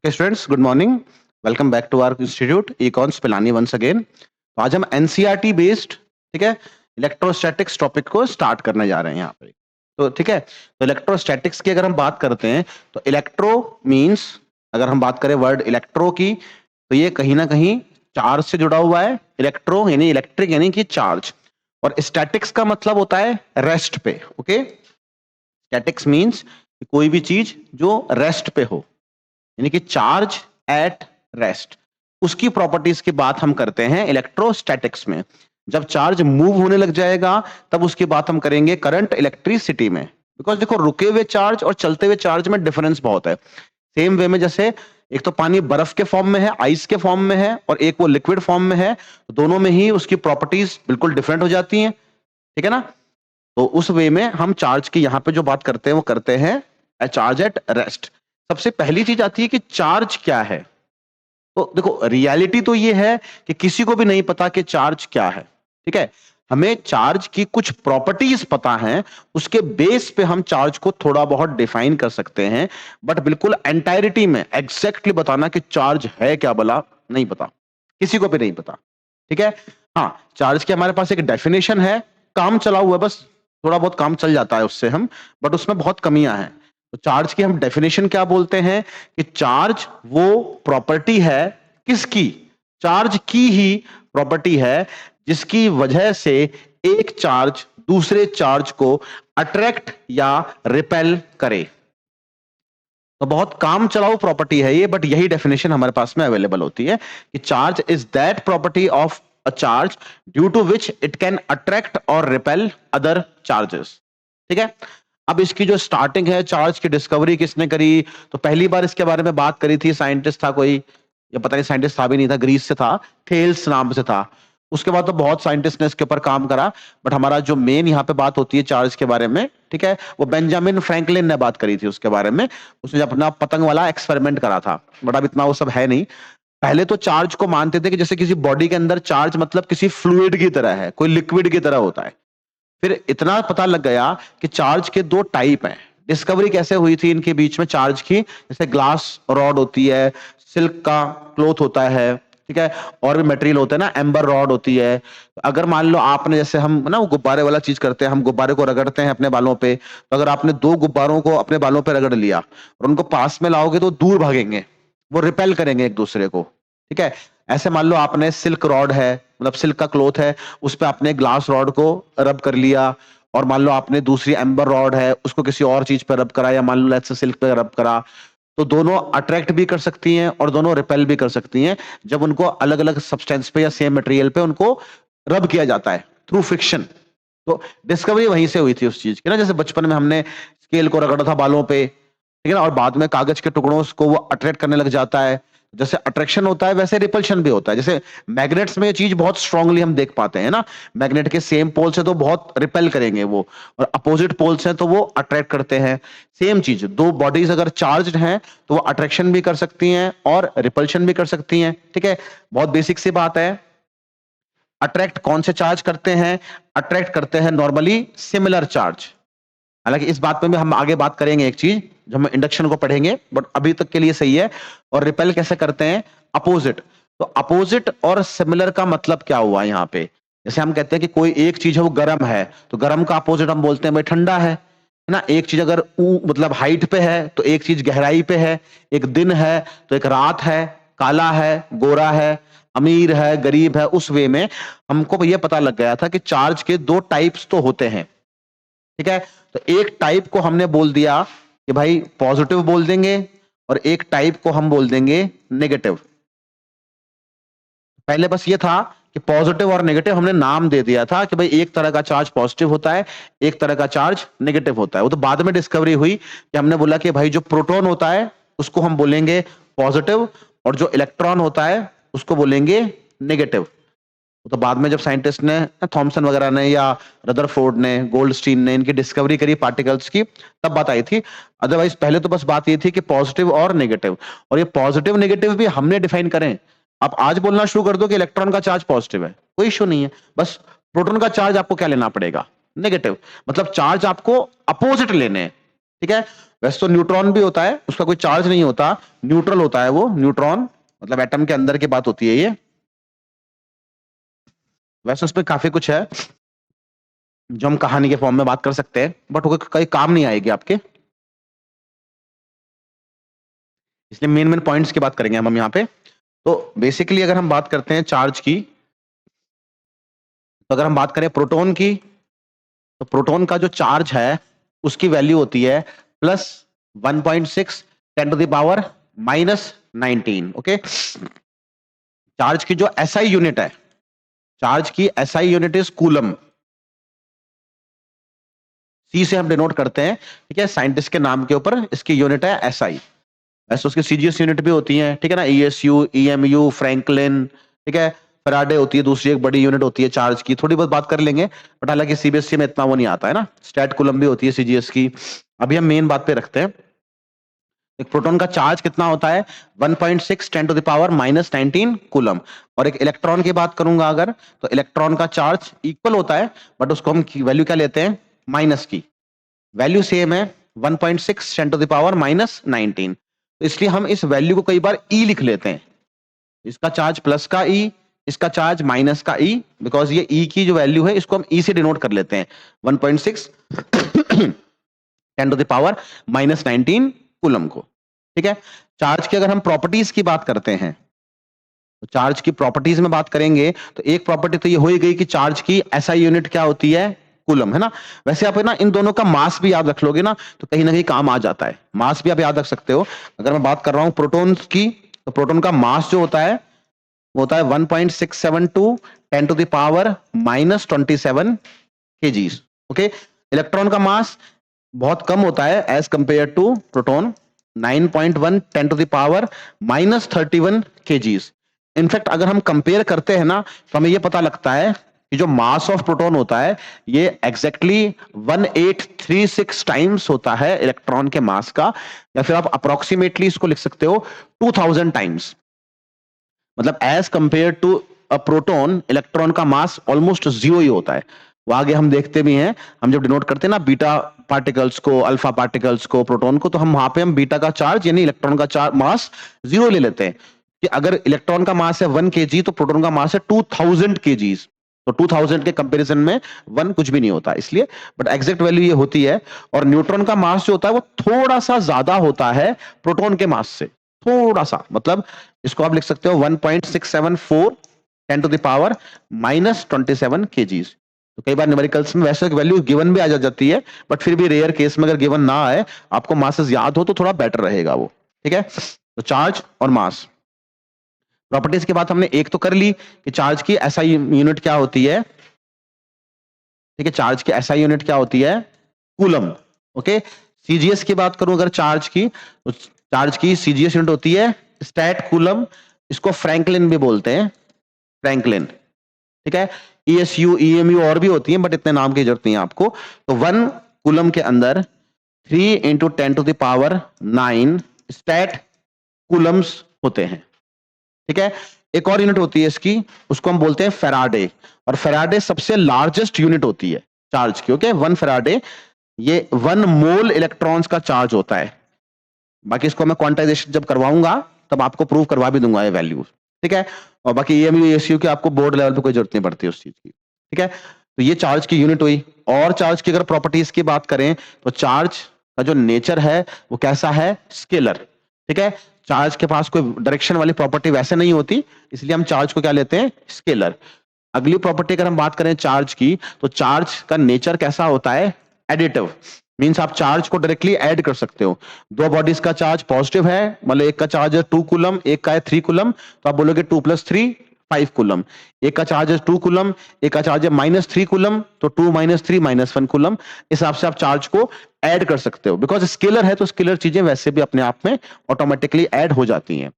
Okay, students, good morning. Welcome back to our institute, Econs Pilani once again. तो आज हम NCERT based, ठीक है, इलेक्ट्रोस्टैटिक्स टॉपिक को स्टार्ट करने जा रहे हैं यहाँ पे। तो ठीक है, तो इलेक्ट्रोस्टैटिक्स की अगर हम बात करते हैं तो इलेक्ट्रो मींस, अगर हम बात करें वर्ड इलेक्ट्रो की, तो ये कहीं ना कहीं चार्ज से जुड़ा हुआ है। इलेक्ट्रो यानी इलेक्ट्रिक यानी कि चार्ज, और स्टैटिक्स का मतलब होता है रेस्ट पे। ओके, स्टैटिक्स मींस कोई भी चीज जो रेस्ट पे हो, यानी कि चार्ज एट रेस्ट, उसकी प्रॉपर्टीज की बात हम करते हैं इलेक्ट्रोस्टैटिक्स में। जब चार्ज मूव होने लग जाएगा तब उसकी बात हम करेंगे करंट इलेक्ट्रिसिटी में। बिकॉज देखो, रुके हुए चार्ज और चलते हुए चार्ज में डिफरेंस बहुत है। सेम वे में जैसे एक तो पानी बर्फ के फॉर्म में है, आइस के फॉर्म में है, और एक वो लिक्विड फॉर्म में है, तो दोनों में ही उसकी प्रॉपर्टीज बिल्कुल डिफरेंट हो जाती हैं। ठीक है ना? तो उस वे में हम चार्ज की यहां पे जो बात करते हैं वो करते हैं चार्ज एट रेस्ट। सबसे पहली चीज आती है कि चार्ज क्या है। तो देखो, रियलिटी तो ये है कि किसी को भी नहीं पता कि चार्ज क्या है। ठीक है, हमें चार्ज की कुछ प्रॉपर्टीज पता हैं, उसके बेस पे हम चार्ज को थोड़ा बहुत डिफाइन कर सकते हैं, बट बिल्कुल एंटायरिटी में एग्जैक्टली बताना कि चार्ज है क्या भला, नहीं पता, किसी को भी नहीं पता। ठीक है, हाँ, चार्ज की हमारे पास एक डेफिनेशन है, काम चला हुआ है, बस थोड़ा बहुत काम चल जाता है उससे हम, बट उसमें बहुत कमियां हैं। तो चार्ज की हम डेफिनेशन क्या बोलते हैं कि चार्ज वो प्रॉपर्टी है, किसकी? चार्ज की ही प्रॉपर्टी है जिसकी वजह से एक चार्ज दूसरे चार्ज को अट्रैक्ट या रिपेल करे। तो बहुत काम चलाऊ प्रॉपर्टी है ये, बट यही डेफिनेशन हमारे पास में अवेलेबल होती है कि charge is that property of a charge due to which it can attract और रिपेल अदर चार्जेस। ठीक है, अब इसकी जो स्टार्टिंग है, चार्ज की डिस्कवरी किसने करी? तो पहली बार इसके बारे में बात करी थी, साइंटिस्ट था कोई, या पता नहीं साइंटिस्ट था भी नहीं था, ग्रीस से था, थेल्स नाम से था। उसके बाद तो बहुत साइंटिस्ट ने इसके ऊपर काम करा, बट हमारा जो मेन यहाँ पे बात होती है चार्ज के बारे में, ठीक है, वो बेंजामिन फ्रैंकलिन ने बात करी थी उसके बारे में। उसने अपना पतंग वाला एक्सपेरिमेंट करा था, बट अब इतना वो सब है नहीं। पहले तो चार्ज को मानते थे कि जैसे किसी बॉडी के अंदर चार्ज मतलब किसी फ्लूइड की तरह है, कोई लिक्विड की तरह होता है। फिर इतना पता लग गया कि चार्ज के दो टाइप हैं। डिस्कवरी कैसे हुई थी इनके बीच में चार्ज की? जैसे ग्लास रॉड होती है, सिल्क का क्लोथ होता है, ठीक है, और भी मटेरियल होता है ना, एम्बर रॉड होती है। अगर मान लो आपने, जैसे हम ना वो गुब्बारे वाला चीज करते हैं, हम गुब्बारे को रगड़ते हैं अपने बालों पे, तो अगर आपने दो गुब्बारों को अपने बालों पे रगड़ लिया और उनको पास में लाओगे तो दूर भागेंगे, वो रिपेल करेंगे एक दूसरे को। ठीक है, ऐसे मान लो आपने सिल्क रॉड है, मतलब सिल्क का क्लोथ है, उस पर आपने ग्लास रॉड को रब कर लिया, और मान लो आपने दूसरी एम्बर रॉड है, उसको किसी और चीज पर रब करा, या मान लो लेट्स से सिल्क पे रब करा, तो दोनों अट्रैक्ट भी कर सकती हैं और दोनों रिपेल भी कर सकती हैं जब उनको अलग अलग सब्सटेंस पे या सेम मटेरियल पे उनको रब किया जाता है थ्रू फ्रिक्शन। तो डिस्कवरी वहीं से हुई थी उस चीज की ना, जैसे बचपन में हमने स्केल को रगड़ा था बालों पे, ठीक है ना, और बाद में कागज के टुकड़ों को वो अट्रैक्ट करने लग जाता है। जैसे अट्रैक्शन होता है वैसे रिपल्शन भी होता है। जैसे मैग्नेट्स में ये चीज बहुत स्ट्रांगली हम देख पाते हैं ना, मैग्नेट के सेम पोल से तो बहुत रिपेल करेंगे वो, और अपोजिट पोल से तो वो अट्रैक्ट करते हैं। सेम चीज, दो बॉडीज अगर चार्ज्ड हैं तो वो अट्रैक्शन भी कर सकती हैं और रिपल्शन भी कर सकती हैं। ठीक है, बहुत बेसिक सी बात है। अट्रैक्ट कौन से चार्ज करते हैं? अट्रैक्ट करते हैं नॉर्मली सिमिलर चार्ज। हालांकि इस बात में भी हम आगे बात करेंगे, एक चीज जो हम इंडक्शन को पढ़ेंगे, बट अभी तक के लिए सही है। और रिपेल कैसे करते हैं? अपोजिट। तो अपोजिट और सिमिलर का मतलब क्या हुआ यहाँ पे? जैसे हम कहते हैं कि कोई एक चीज है वो गर्म है, तो गर्म का अपोजिट हम बोलते हैं भाई ठंडा है ना। एक चीज अगर मतलब हाइट पे है तो एक चीज गहराई पे है, एक दिन है तो एक रात है, काला है, गोरा है, अमीर है, गरीब है। उस वे में हमको ये पता लग गया था कि चार्ज के दो टाइप्स तो होते हैं। ठीक है, तो एक टाइप को हमने बोल दिया कि भाई पॉजिटिव बोल देंगे, और एक टाइप को हम बोल देंगे नेगेटिव। पहले बस ये था कि पॉजिटिव और नेगेटिव हमने नाम दे दिया था कि भाई एक तरह का चार्ज पॉजिटिव होता है, एक तरह का चार्ज नेगेटिव होता है। वो तो बाद में डिस्कवरी हुई कि हमने बोला कि भाई जो प्रोटॉन होता है उसको हम बोलेंगे पॉजिटिव, और जो इलेक्ट्रॉन होता है उसको बोलेंगे नेगेटिव। तो बाद में जब साइंटिस्ट ने, थॉमसन वगैरह ने या रदरफोर्ड ने, गोल्डस्टीन ने इनकी डिस्कवरी करी पार्टिकल्स की, तब बात आई थी। अदरवाइज पहले तो बस बात ये थी कि पॉजिटिव और नेगेटिव, और ये पॉजिटिव नेगेटिव भी हमने डिफाइन करें। आप आज बोलना शुरू कर दो कि इलेक्ट्रॉन का चार्ज पॉजिटिव है, कोई इश्यू नहीं है, बस प्रोटॉन का चार्ज आपको क्या लेना पड़ेगा? नेगेटिव। मतलब चार्ज आपको अपोजिट लेने हैं। ठीक है। वैसे तो न्यूट्रॉन भी होता है, उसका कोई चार्ज नहीं होता, न्यूट्रल होता है वो, न्यूट्रॉन मतलब एटम के अंदर की बात होती है ये। वैसे उसमें काफी कुछ है जो हम कहानी के फॉर्म में बात कर सकते हैं, बट वो कहीं काम नहीं आएगी आपके, इसलिए मेन मेन पॉइंट्स की बात करेंगे हम यहाँ पे। तो बेसिकली अगर हम बात करते हैं चार्ज की, तो अगर हम बात करें प्रोटॉन की, तो प्रोटॉन का जो चार्ज है उसकी वैल्यू होती है प्लस 1.6 10⁻⁻19। ओके, चार्ज की जो एसआई यूनिट है, चार्ज की एसआई यूनिट इज कूलम, सी से हम डिनोट करते हैं, ठीक है, साइंटिस्ट के नाम के ऊपर इसकी यूनिट है एसआई। ऐसे उसकी सीजीएस यूनिट भी होती है, ठीक है ना, ईएसयू, ईएमयू, फ्रैंकलिन, ठीक है, फैराडे होती है दूसरी एक बड़ी यूनिट होती है चार्ज की, थोड़ी बहुत बात कर लेंगे, बट हालांकि सीबीएसई में इतना वो नहीं आता है ना। स्टैट कूलम भी होती है सीजीएस की। अभी हम मेन बात पे रखते हैं, एक प्रोटॉन का चार्ज कितना होता है, 1.6 10⁻⁻19 कूलम। और एक इलेक्ट्रॉन की बात करूंगा अगर, तो इलेक्ट्रॉन का चार्ज इक्वल होता है, बट उसको हम वैल्यू क्या लेते हैं, माइनस की वैल्यू सेम है, 1.6 10⁻⁻19। तो इसलिए हम इस वैल्यू को कई बार ई लिख लेते हैं, इसका चार्ज प्लस का ई, इसका चार्ज माइनस का ई, बिकॉज ये ई की जो वैल्यू है इसको हम ई से डिनोट कर लेते हैं, 1.6 10⁻⁻19 कूलम को। ठीक है, चार्ज की अगर हम प्रॉपर्टीज की बात करते हैं, तो चार्ज की प्रॉपर्टीज में बात करेंगे, तो एक प्रॉपर्टी तो ये हो ही गई कि चार्ज की एसआई यूनिट क्या होती है, कूलम, है ना। वैसे आप है ना इन दोनों का मास भी याद रख लोगे ना, तो कहीं ना कहीं काम आ जाता है, मास भी आप याद रख सकते हो। अगर मैं बात कर रहा हूं प्रोटॉन की, तो प्रोटॉन का मास जो होता है वो होता है 1.672 10⁻⁻27 kgs। ओके, इलेक्ट्रॉन का मास बहुत कम होता है as compare to proton, 9.1 10⁻⁻31 kgs। In fact अगर हम कंपेयर करते हैं ना, तो हमें यह पता लगता है कि जो मास ऑफ प्रोटॉन होता है ये एग्जैक्टली 1836 टाइम्स होता है इलेक्ट्रॉन के मास का, या फिर आप अप्रोक्सीमेटली इसको लिख सकते हो 2000 टाइम्स। मतलब as compare to a proton, electron का मास ऑलमोस्ट जीरो ही होता है। वो आगे हम देखते भी हैं, हम जब डिनोट करते हैं ना बीटा पार्टिकल्स को, अल्फा पार्टिकल्स को, प्रोटॉन को, तो हम वहां पे हम बीटा का चार्ज यानी इलेक्ट्रॉन का चार्ज मास जीरो ले लेते हैं, कि अगर इलेक्ट्रॉन का मास है 1 kg तो प्रोटॉन का मास है 2000 kgs। तो 2000 के कंपैरिजन में 1 कुछ भी नहीं होता, इसलिए, बट एग्जैक्ट वैल्यू ये होती है। और न्यूट्रॉन का मास जो होता है वो थोड़ा सा ज्यादा होता है प्रोटॉन के मास से, थोड़ा सा, मतलब इसको आप लिख सकते हो 1.674 10⁻⁻27 kgs। तो कई बार न्यूमेरिकल्स में वैसे वैल्यू गिवन भी आ जाती है, बट फिर भी रेयर केस में अगर गिवन ना आए, आपको मासेस याद हो तो थोड़ा बेटर रहेगा वो। ठीक है, तो चार्ज और मास प्रॉपर्टीज के बाद हमने एक तो कर ली कि चार्ज की एसआई यूनिट क्या होती है, ठीक है, चार्ज की एसआई यूनिट क्या होती है, कूलम। ओके, सीजीएस की बात करूं अगर चार्ज की, तो चार्ज की सीजीएस यूनिट होती है स्टैट कूलम, इसको फ्रैंकलिन भी बोलते हैं, फ्रैंकलिन। ठीक है, ईएसयू, ईएमयू और भी होती हैं, बट इतने नाम की जरूरत नहीं है आपको। तो 1 कूलम के अंदर 3 × 10⁹ स्टैट कूलम्स होते हैं। ठीक है, एक और यूनिट होती है इसकी, उसको हम बोलते हैं फैराडे, और फैराडे सबसे लार्जेस्ट यूनिट होती है चार्ज की। ओके, 1 फैराडे, ये 1 मोल इलेक्ट्रॉन्स का चार्ज होता है। बाकी इसको मैं क्वांटाइजेशन जब करवाऊंगा तब आपको प्रूव करवा भी दूंगा ये वैल्यू। ठीक है, और बाकी ईएमयू, ईएसयू की आपको बोर्ड लेवल पे कोई जरूरत नहीं पड़ती उस चीज की। ठीक है, तो ये चार्ज की यूनिट हुई। और चार्ज की अगर प्रॉपर्टीज की बात करें, तो चार्ज का जो नेचर है वो कैसा है, स्केलर। ठीक है, चार्ज के पास कोई डायरेक्शन वाली प्रॉपर्टी वैसे नहीं होती, इसलिए हम चार्ज को क्या लेते हैं, स्केलर। अगली प्रॉपर्टी अगर हम बात करें चार्ज की, तो चार्ज का नेचर कैसा होता है, एडिटिव। मींस आप चार्ज को डायरेक्टली ऐड कर सकते हो। दो बॉडीज का चार्ज पॉजिटिव है, मतलब एक का चार्ज है 2 कूलम, एक का है 3 कूलम, तो आप बोलोगे 2 + 3 5 कूलम। एक का चार्ज है 2 कूलम, एक का चार्ज है -3 कूलम, तो 2 - 3 -1 कूलम। इस हिसाब से आप चार्ज को ऐड कर सकते हो, बिकॉज स्केलर है तो स्केलर चीजें वैसे भी अपने आप में ऑटोमेटिकली ऐड हो जाती हैं।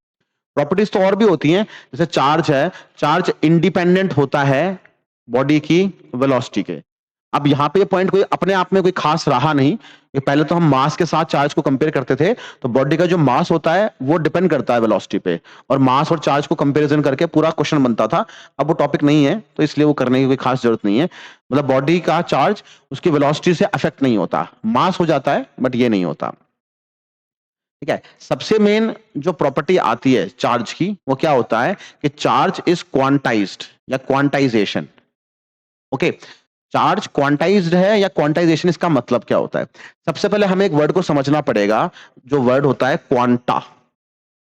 प्रॉपर्टीज तो और भी होती हैं, जैसे चार्ज है, चार्ज इंडिपेंडेंट होता है बॉडी की वेलोसिटी के। अब यहाँ पे पॉइंट कोई अपने आप में कोई खास रहा नहीं कि पहले तो हम मास के साथ चार्ज को कंपेयर करते थे, तो बॉडी का जो मास होता है वो डिपेंड करता है वेलोसिटी पे, और मास और चार्ज को कंपैरिजन करके पूरा क्वेश्चन बनता था। अब वो टॉपिक नहीं है तो इसलिए वो करने की कोई खास जरूरत नहीं है। मतलब बॉडी का चार्ज उसकी वेलोसिटी से अफेक्ट नहीं होता, मास हो जाता है बट ये नहीं होता। ठीक है, सबसे मेन जो प्रॉपर्टी आती है चार्ज की वो क्या होता है कि चार्ज इज क्वांटाइज्ड या क्वांटाइजेशन। ओके, चार्ज क्वांटाइज्ड है या क्वांटाइजेशन, इसका मतलब क्या होता है? सबसे पहले हमें एक वर्ड को समझना पड़ेगा, जो वर्ड होता है क्वांटा।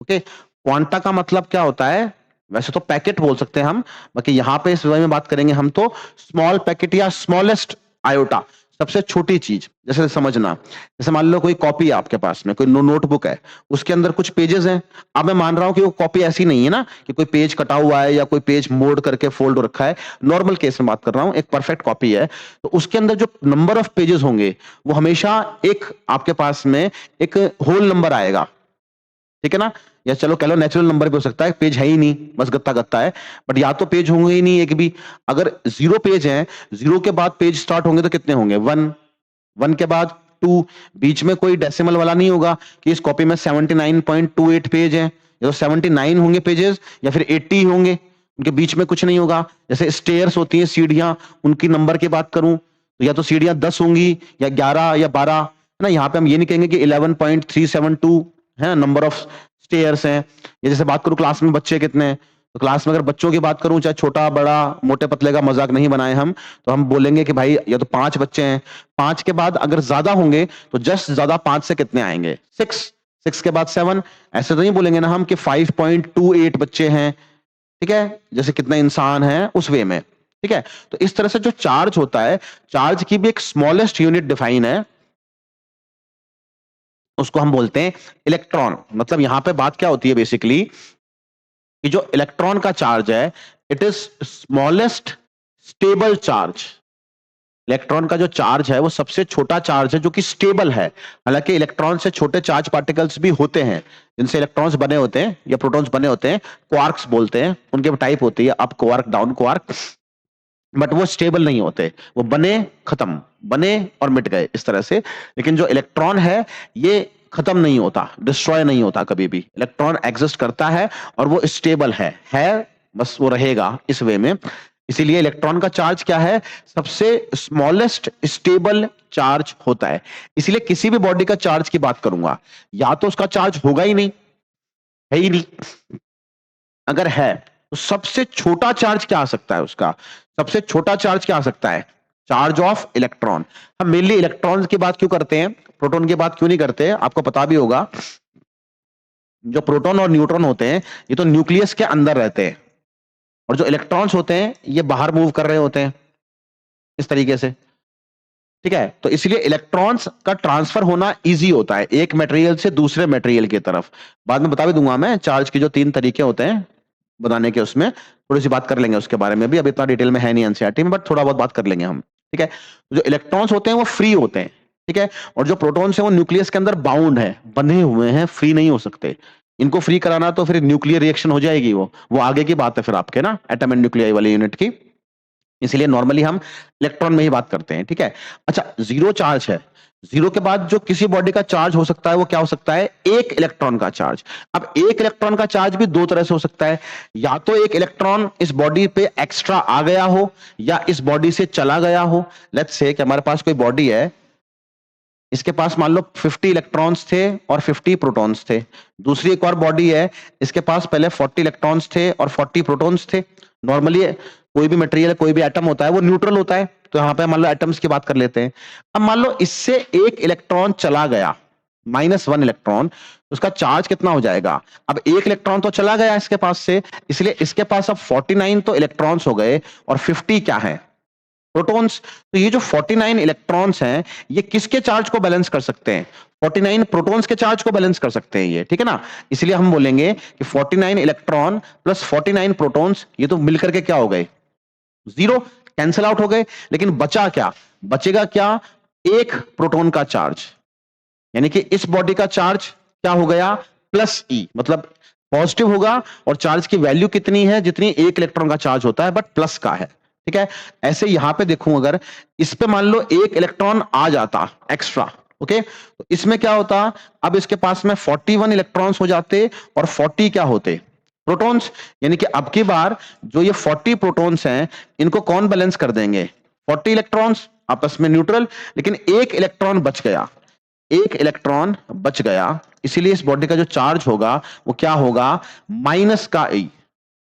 ओके, क्वांटा का मतलब क्या होता है? वैसे तो पैकेट बोल सकते हैं हम, बाकी यहां पे इस वे में बात करेंगे हम तो स्मॉल पैकेट या स्मॉलेस्ट आयोटा, सबसे छोटी चीज। जैसे समझना, जैसे मान लो कोई कॉपी है आपके पास में, कोई नोटबुक है, उसके अंदर कुछ पेजेस हैं। अब मैं मान रहा हूं कि वो कॉपी ऐसी नहीं है ना कि कोई पेज कटा हुआ है या कोई पेज मोड़ करके फोल्ड हो रखा है। नॉर्मल केस में बात कर रहा हूं, एक परफेक्ट कॉपी है, तो उसके अंदर जो नंबर ऑफ पेजेस होंगे वो हमेशा एक आपके पास में एक होल नंबर आएगा। ठीक है ना, या चलो कह लो नेचुरल नंबर भी हो सकता है, पेज है ही नहीं, बस गत्ता गत्ता है, बट या तो पेज होंगे ही नहीं एक भी। अगर 0 पेज है, 0 के बाद पेज स्टार्ट होंगे तो कितने होंगे? 1, 1 के बाद 2, बीच में कोई डेसिमल वाला नहीं होगा कि इस कॉपी में 79.28 पेज है, या तो 79 होंगे पेजेस या फिर 80 होंगे, उनके बीच में कुछ नहीं होगा। जैसे स्टेयर्स होती हैं, सीढ़ियां, उनकी नंबर की बात करूं तो या तो सीढ़ियां 10 होंगी या 11 या 12, है ना। यहाँ पे हम ये नहीं कहेंगे कि 11.372 है नंबर ऑफ स्टेयर्स हैं। ये जैसे बात करूं क्लास में बच्चे कितने हैं, तो क्लास में अगर बच्चों की बात करूं, चाहे छोटा बड़ा मोटे पतले का मजाक नहीं बनाए हम, तो हम बोलेंगे कि भाई या तो 5 बच्चे हैं। 5 के बाद अगर ज्यादा होंगे तो जस्ट ज्यादा 5 से कितने आएंगे? 6, 6 के बाद 7। ऐसे तो नहीं बोलेंगे ना हम कि 5.28 बच्चे हैं। ठीक है, जैसे कितने इंसान हैं उस वे में। ठीक है, तो इस तरह से जो चार्ज होता है, चार्ज की भी एक स्मॉलेस्ट यूनिट डिफाइन है, उसको हम बोलते हैं इलेक्ट्रॉन। मतलब यहां पे बात क्या होती है बेसिकली कि जो इलेक्ट्रॉन का चार्ज है, it is smallest stable charge. Electron का जो चार्ज है वो सबसे छोटा चार्ज है जो कि स्टेबल है। हालांकि इलेक्ट्रॉन से छोटे चार्ज पार्टिकल्स भी होते हैं जिनसे इलेक्ट्रॉन्स बने होते हैं या प्रोटॉन्स बने होते हैं, क्वार्क्स बोलते हैं, उनके टाइप होती है up quark down quark, but वो स्टेबल नहीं होते, वो बने खत्म, बने और मिट गए इस तरह से। लेकिन जो इलेक्ट्रॉन है ये खत्म नहीं होता, डिस्ट्रॉय नहीं होता कभी भी, इलेक्ट्रॉन एग्जिस्ट करता है और वो स्टेबल है बस वो रहेगा इस वे में। इसीलिए इलेक्ट्रॉन का चार्ज क्या है? सबसे स्मॉलेस्ट स्टेबल चार्ज होता है। इसीलिए किसी भी बॉडी का चार्ज की बात करूंगा, या तो उसका चार्ज होगा ही नहीं, है ही नहीं, अगर है तो सबसे छोटा चार्ज क्या आ सकता है उसका? सबसे छोटा चार्ज क्या आ सकता है? Charge of electron. हम मेनली इलेक्ट्रॉन्स की बात क्यों करते हैं, प्रोटॉन की बात क्यों नहीं करते? आपको पता भी होगा, जो प्रोटॉन और न्यूट्रॉन होते हैं ये तो न्यूक्लियस के अंदर रहते हैं, और जो इलेक्ट्रॉन्स होते हैं ये बाहर मूव कर रहे होते हैं इस तरीके से। ठीक है, तो इसलिए इलेक्ट्रॉन्स का ट्रांसफर होना इजी होता है एक मटेरियल से दूसरे मटेरियल की तरफ। बाद में बता भी दूंगा मैं चार्ज के जो 3 तरीके होते हैं बनाने के, उसमें थोड़ी सी बात कर लेंगे उसके बारे में भी, अब इतना डिटेल में है नहीं एनसीईआरटी में, बट थोड़ा बहुत बात कर लेंगे हम। ठीक है, तो जो इलेक्ट्रॉन्स होते हैं वो फ्री होते हैं। ठीक है, और जो प्रोटॉन्स हैं वो न्यूक्लियस के अंदर बाउंड है, बंधे हुए हैं, फ्री नहीं हो सकते। इनको फ्री कराना तो फिर न्यूक्लियर रिएक्शन हो जाएगी, वो आगे की बात है फिर आपके ना एटम एंड न्यूक्लियाई वाली यूनिट की। इसलिए नॉर्मली हम इलेक्ट्रॉन में ही बात करते हैं। ठीक है, अच्छा, जीरो चार्ज है, जीरो के बाद जो किसी बॉडी का चार्ज हो सकता है वो क्या हो सकता है? एक इलेक्ट्रॉन का चार्ज। अब एक इलेक्ट्रॉन का चार्ज भी दो तरह से हो सकता है, या तो एक इलेक्ट्रॉन इस बॉडी पे एक्स्ट्रा आ गया हो या इस बॉडी से चला गया हो। लेट्स से कि हमारे पास कोई बॉडी है, इसके पास मान लो 50 इलेक्ट्रॉन्स थे और 50 प्रोटॉन्स थे। दूसरी एक और बॉडी है, इसके पास पहले 40 इलेक्ट्रॉन्स थे और 40 प्रोटॉन्स थे। नॉर्मली कोई भी मटेरियल, कोई भी एटम होता है वो न्यूट्रल होता है, तो यहां पे मान लो एटम्स की बात कर लेते हैं। अब मान लो इससे एक इलेक्ट्रॉन चला गया, -1 इलेक्ट्रॉन, उसका चार्ज कितना हो जाएगा? अब एक इलेक्ट्रॉन तो चला गया इसके पास से, इसलिए इसके पास अब 49 तो इलेक्ट्रॉन्स हो गए और 50 क्या है? प्रोटॉन्स। तो ये जो 49 इलेक्ट्रॉन्स हैं ये किसके चार्ज को बैलेंस कर सकते हैं? 49 प्रोटॉन्स के चार्ज को बैलेंस कर सकते हैं ये, ठीक है ना। इसलिए हम बोलेंगे कि 49 इलेक्ट्रॉन प्लस 49 प्रोटॉन्स, ये तो मिलकर के क्या हो गए? 0, कैंसिल आउट हो गए। लेकिन बचा क्या? बचेगा क्या? एक प्रोटॉन का चार्ज, यानी कि इस बॉडी का चार्ज क्या हो गया? +E, मतलब पॉजिटिव होगा, और चार्ज की वैल्यू कितनी है? जितनी एक इलेक्ट्रॉन का चार्ज होता है बट प्लस का है। ठीक है। ऐसे यहां पे देखूं, अगर इस पे मान लो एक इलेक्ट्रॉन आ जाता एक्स्ट्रा, ओके, तो इसमें क्या होता, अब इसके पास में 41 इलेक्ट्रॉन्स हो जाते और 40 क्या होते, प्रोटॉन्स। यानी कि अब की बार जो ये 40 प्रोटॉन्स हैं, इनको कौन बैलेंस कर देंगे, 40 इलेक्ट्रॉन्स आपस में न्यूट्रल, लेकिन एक इलेक्ट्रॉन बच गया, एक इलेक्ट्रॉन बच गया, इसीलिए इस बॉडी का जो चार्ज होगा वो क्या होगा, माइनस का ई।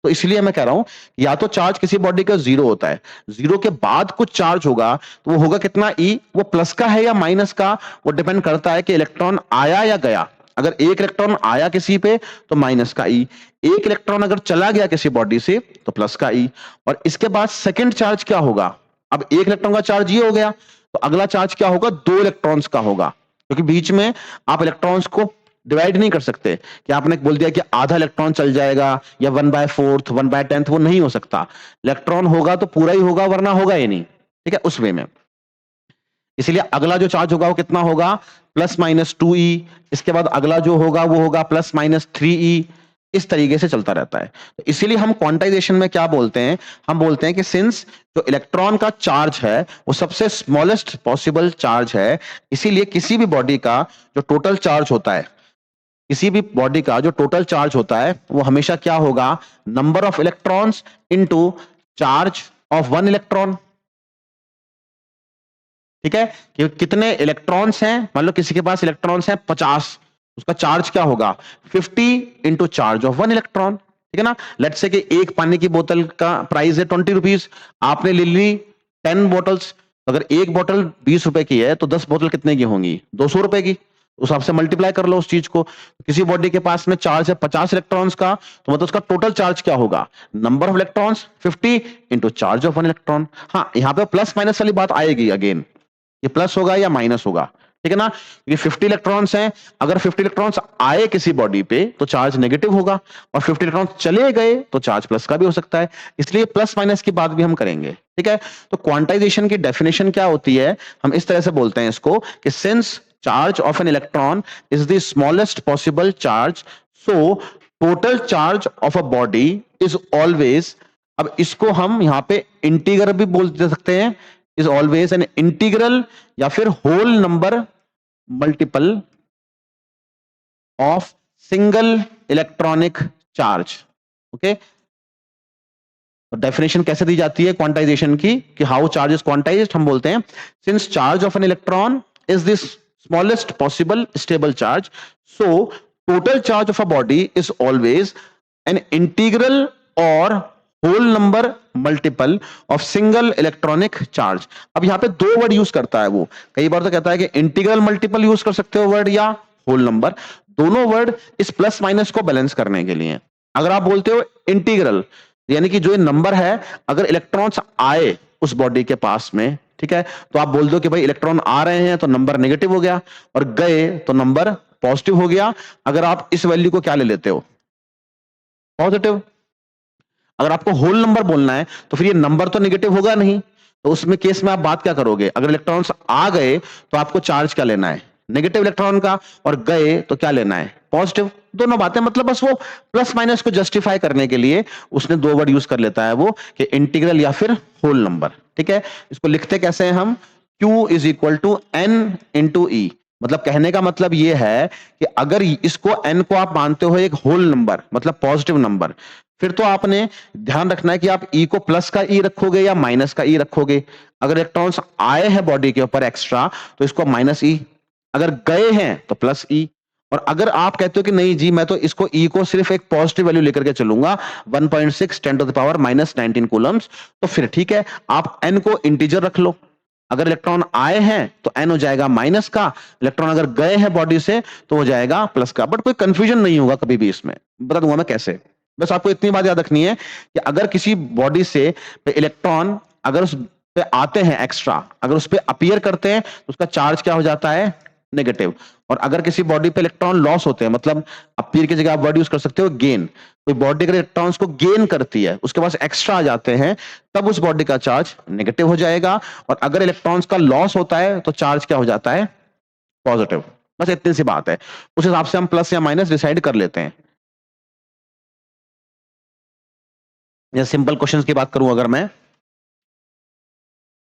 तो इसलिए मैं कह रहा हूं, या तो चार्ज किसी बॉडी का जीरो होता है, जीरो के बाद कुछ चार्ज होगा तो वो होगा कितना ई, वो प्लस का है या माइनस का, वो डिपेंड करता है कि इलेक्ट्रॉन आया या गया। अगर एक इलेक्ट्रॉन आया किसी पे तो माइनस का ई, एक इलेक्ट्रॉन अगर चला गया किसी बॉडी से तो प्लस का ई। और इसके बाद सेकंड चार्ज क्या होगा, अब एक इलेक्ट्रॉन का चार्ज ये हो गया, तो अगला चार्ज क्या होगा, दो इलेक्ट्रॉन्स का होगा, क्योंकि बीच में आप इलेक्ट्रॉन्स को डिवाइड नहीं कर सकते कि आपने बोल दिया कि आधा इलेक्ट्रॉन चल जाएगा या 1/4 1/10, वो नहीं हो सकता। इलेक्ट्रॉन होगा तो पूरा ही होगा, वरना होगा ही नहीं, ठीक है, उस वे में। इसलिए अगला जो चार्ज होगा वो कितना होगा, +-2e। इसके बाद अगला जो होगा वो होगा +-3e। इस तरीके से चलता रहता है। तो इसीलिए हम क्वांटाइजेशन में क्या बोलते हैं, हम बोलते हैं कि सिंस जो इलेक्ट्रॉन का चार्ज है वो सबसे स्मॉलेस्ट पॉसिबल चार्ज है, इसीलिए किसी भी बॉडी का जो टोटल चार्ज होता है, किसी भी बॉडी का जो टोटल चार्ज होता है वो हमेशा क्या होगा, number of electrons into charge of one electron. ठीक है, कि कितने इलेक्ट्रॉन्स हैं, मान लो किसी के पास इलेक्ट्रॉन्स हैं 50, उसका चार्ज क्या होगा, 50 into charge of one electron. ठीक है ना, लेट्स से कि एक पानी की बोतल का प्राइस है 20 रुपीज, आपने ले ली 10 बॉटल्स, अगर एक बोतल 20 रुपए की है तो 10 बोतल कितने की होंगी, 200 रुपए की। उस हिसाब से मल्टीप्लाई कर लो उस चीज को। किसी बॉडी के पास में चार्ज है 50 इलेक्ट्रॉन्स का, तो मतलब उसका टोटल चार्ज क्या होगा, number of electrons 50 into charge of one electron. हाँ, यहां पे प्लस माइनस वाली बात आएगी अगेन, ये प्लस होगा या माइनस होगा, ठीक है ना। ये 50 इलेक्ट्रॉन्स हैं, अगर 50 इलेक्ट्रॉन्स आए किसी बॉडी पे तो चार्ज नेगेटिव होगा, और 50 इलेक्ट्रॉन्स चले गए तो चार्ज प्लस का भी हो सकता है, इसलिए प्लस माइनस की बात भी हम करेंगे। ठीक है, तो क्वांटाइजेशन की डेफिनेशन क्या होती है, हम इस तरह से बोलते हैं इसको कि since charge of an electron is the smallest possible charge, so total charge of a body is always, अब इसको हम यहां पे इंटीग्रल भी बोल दे सकते हैं, is always an integral या फिर whole number multiple of single electronic charge। Okay, तो डेफिनेशन कैसे दी जाती है क्वांटाइजेशन की, कि हाउ चार्ज इज क्वांटाइज्ड, हम बोलते हैं since charge of an electron is this smallest possible stable charge, so total charge of a body is always an integral और whole number multiple of single electronic charge. अब यहां पे दो word use करता है वो, कई बार तो कहता है कि इंटीग्रल मल्टीपल यूज कर सकते हो वर्ड, या होल नंबर, दोनों वर्ड इस प्लस माइनस को बैलेंस करने के लिए। अगर आप बोलते हो इंटीग्रल, यानी कि जो ये नंबर है, अगर इलेक्ट्रॉन्स आए उस बॉडी के पास में, ठीक है, तो आप बोल दो कि भाई इलेक्ट्रॉन आ रहे हैं तो नंबर नेगेटिव हो गया, और गए तो नंबर पॉजिटिव हो गया। अगर आप इस वैल्यू को क्या ले लेते हो, पॉजिटिव। अगर आपको होल नंबर बोलना है तो फिर ये नंबर तो नेगेटिव होगा नहीं, तो उसमें केस में आप बात क्या करोगे, अगर इलेक्ट्रॉन्स आ गए तो आपको चार्ज क्या लेना है, नेगेटिव इलेक्ट्रॉन का, और गए तो क्या लेना है, पॉजिटिव। दोनों बातें, मतलब बस वो प्लस माइनस को जस्टिफाई करने के लिए उसने दो वर्ड यूज कर लेता है वो, कि इंटीग्रल या फिर होल नंबर। ठीक है, इसको लिखते कैसे हैं हम, Q is equal to N into E, मतलब कहने का मतलब ये है कि अगर इसको n को आप मानते हो एक होल नंबर, मतलब पॉजिटिव नंबर, फिर तो आपने ध्यान रखना है कि आप ई को प्लस का ई रखोगे या माइनस का ई रखोगे। अगर इलेक्ट्रॉन्स आए हैं बॉडी के ऊपर एक्स्ट्रा तो इसको माइनस ई, अगर गए हैं तो प्लस ई। और अगर आप कहते हो कि नहीं जी मैं तो इसको ई को सिर्फ एक पॉजिटिव वैल्यू लेकर के चलूंगा 1.6 10⁻⁻⁹ कूलम्स, तो फिर ठीक है, आप एन को इंटीजर रख लो। अगर इलेक्ट्रॉन आए हैं तो एन हो जाएगा माइनस का, इलेक्ट्रॉन अगर गए हैं बॉडी से तो हो जाएगा प्लस का। बट कोई कंफ्यूजन नहीं होगा कभी भी इसमें, बता दूंगा मैं कैसे। बस आपको इतनी बात याद रखनी है कि अगर किसी बॉडी से इलेक्ट्रॉन अगर उस पे आते हैं एक्स्ट्रा, अगर उस पे अपीयर करते हैं तो उसका चार्ज क्या हो जाता है, नेगेटिव। और अगर किसी बॉडी पे इलेक्ट्रॉन लॉस होते हैं, मतलब अपीयर की जगह आप वर्ड यूज कर सकते हो गेन, कोई बॉडी अगर इलेक्ट्रॉन्स को गेन करती है, उसके पास एक्स्ट्रा आ जाते हैं, तब उस बॉडी का चार्ज नेगेटिव हो जाएगा। और अगर इलेक्ट्रॉन्स का लॉस होता है तो चार्ज क्या हो जाता है, पॉजिटिव। बस इतनी सी बात है, उस हिसाब से हम प्लस या माइनस डिसाइड कर लेते हैं। या सिंपल क्वेश्चंस की बात करूं अगर मैं,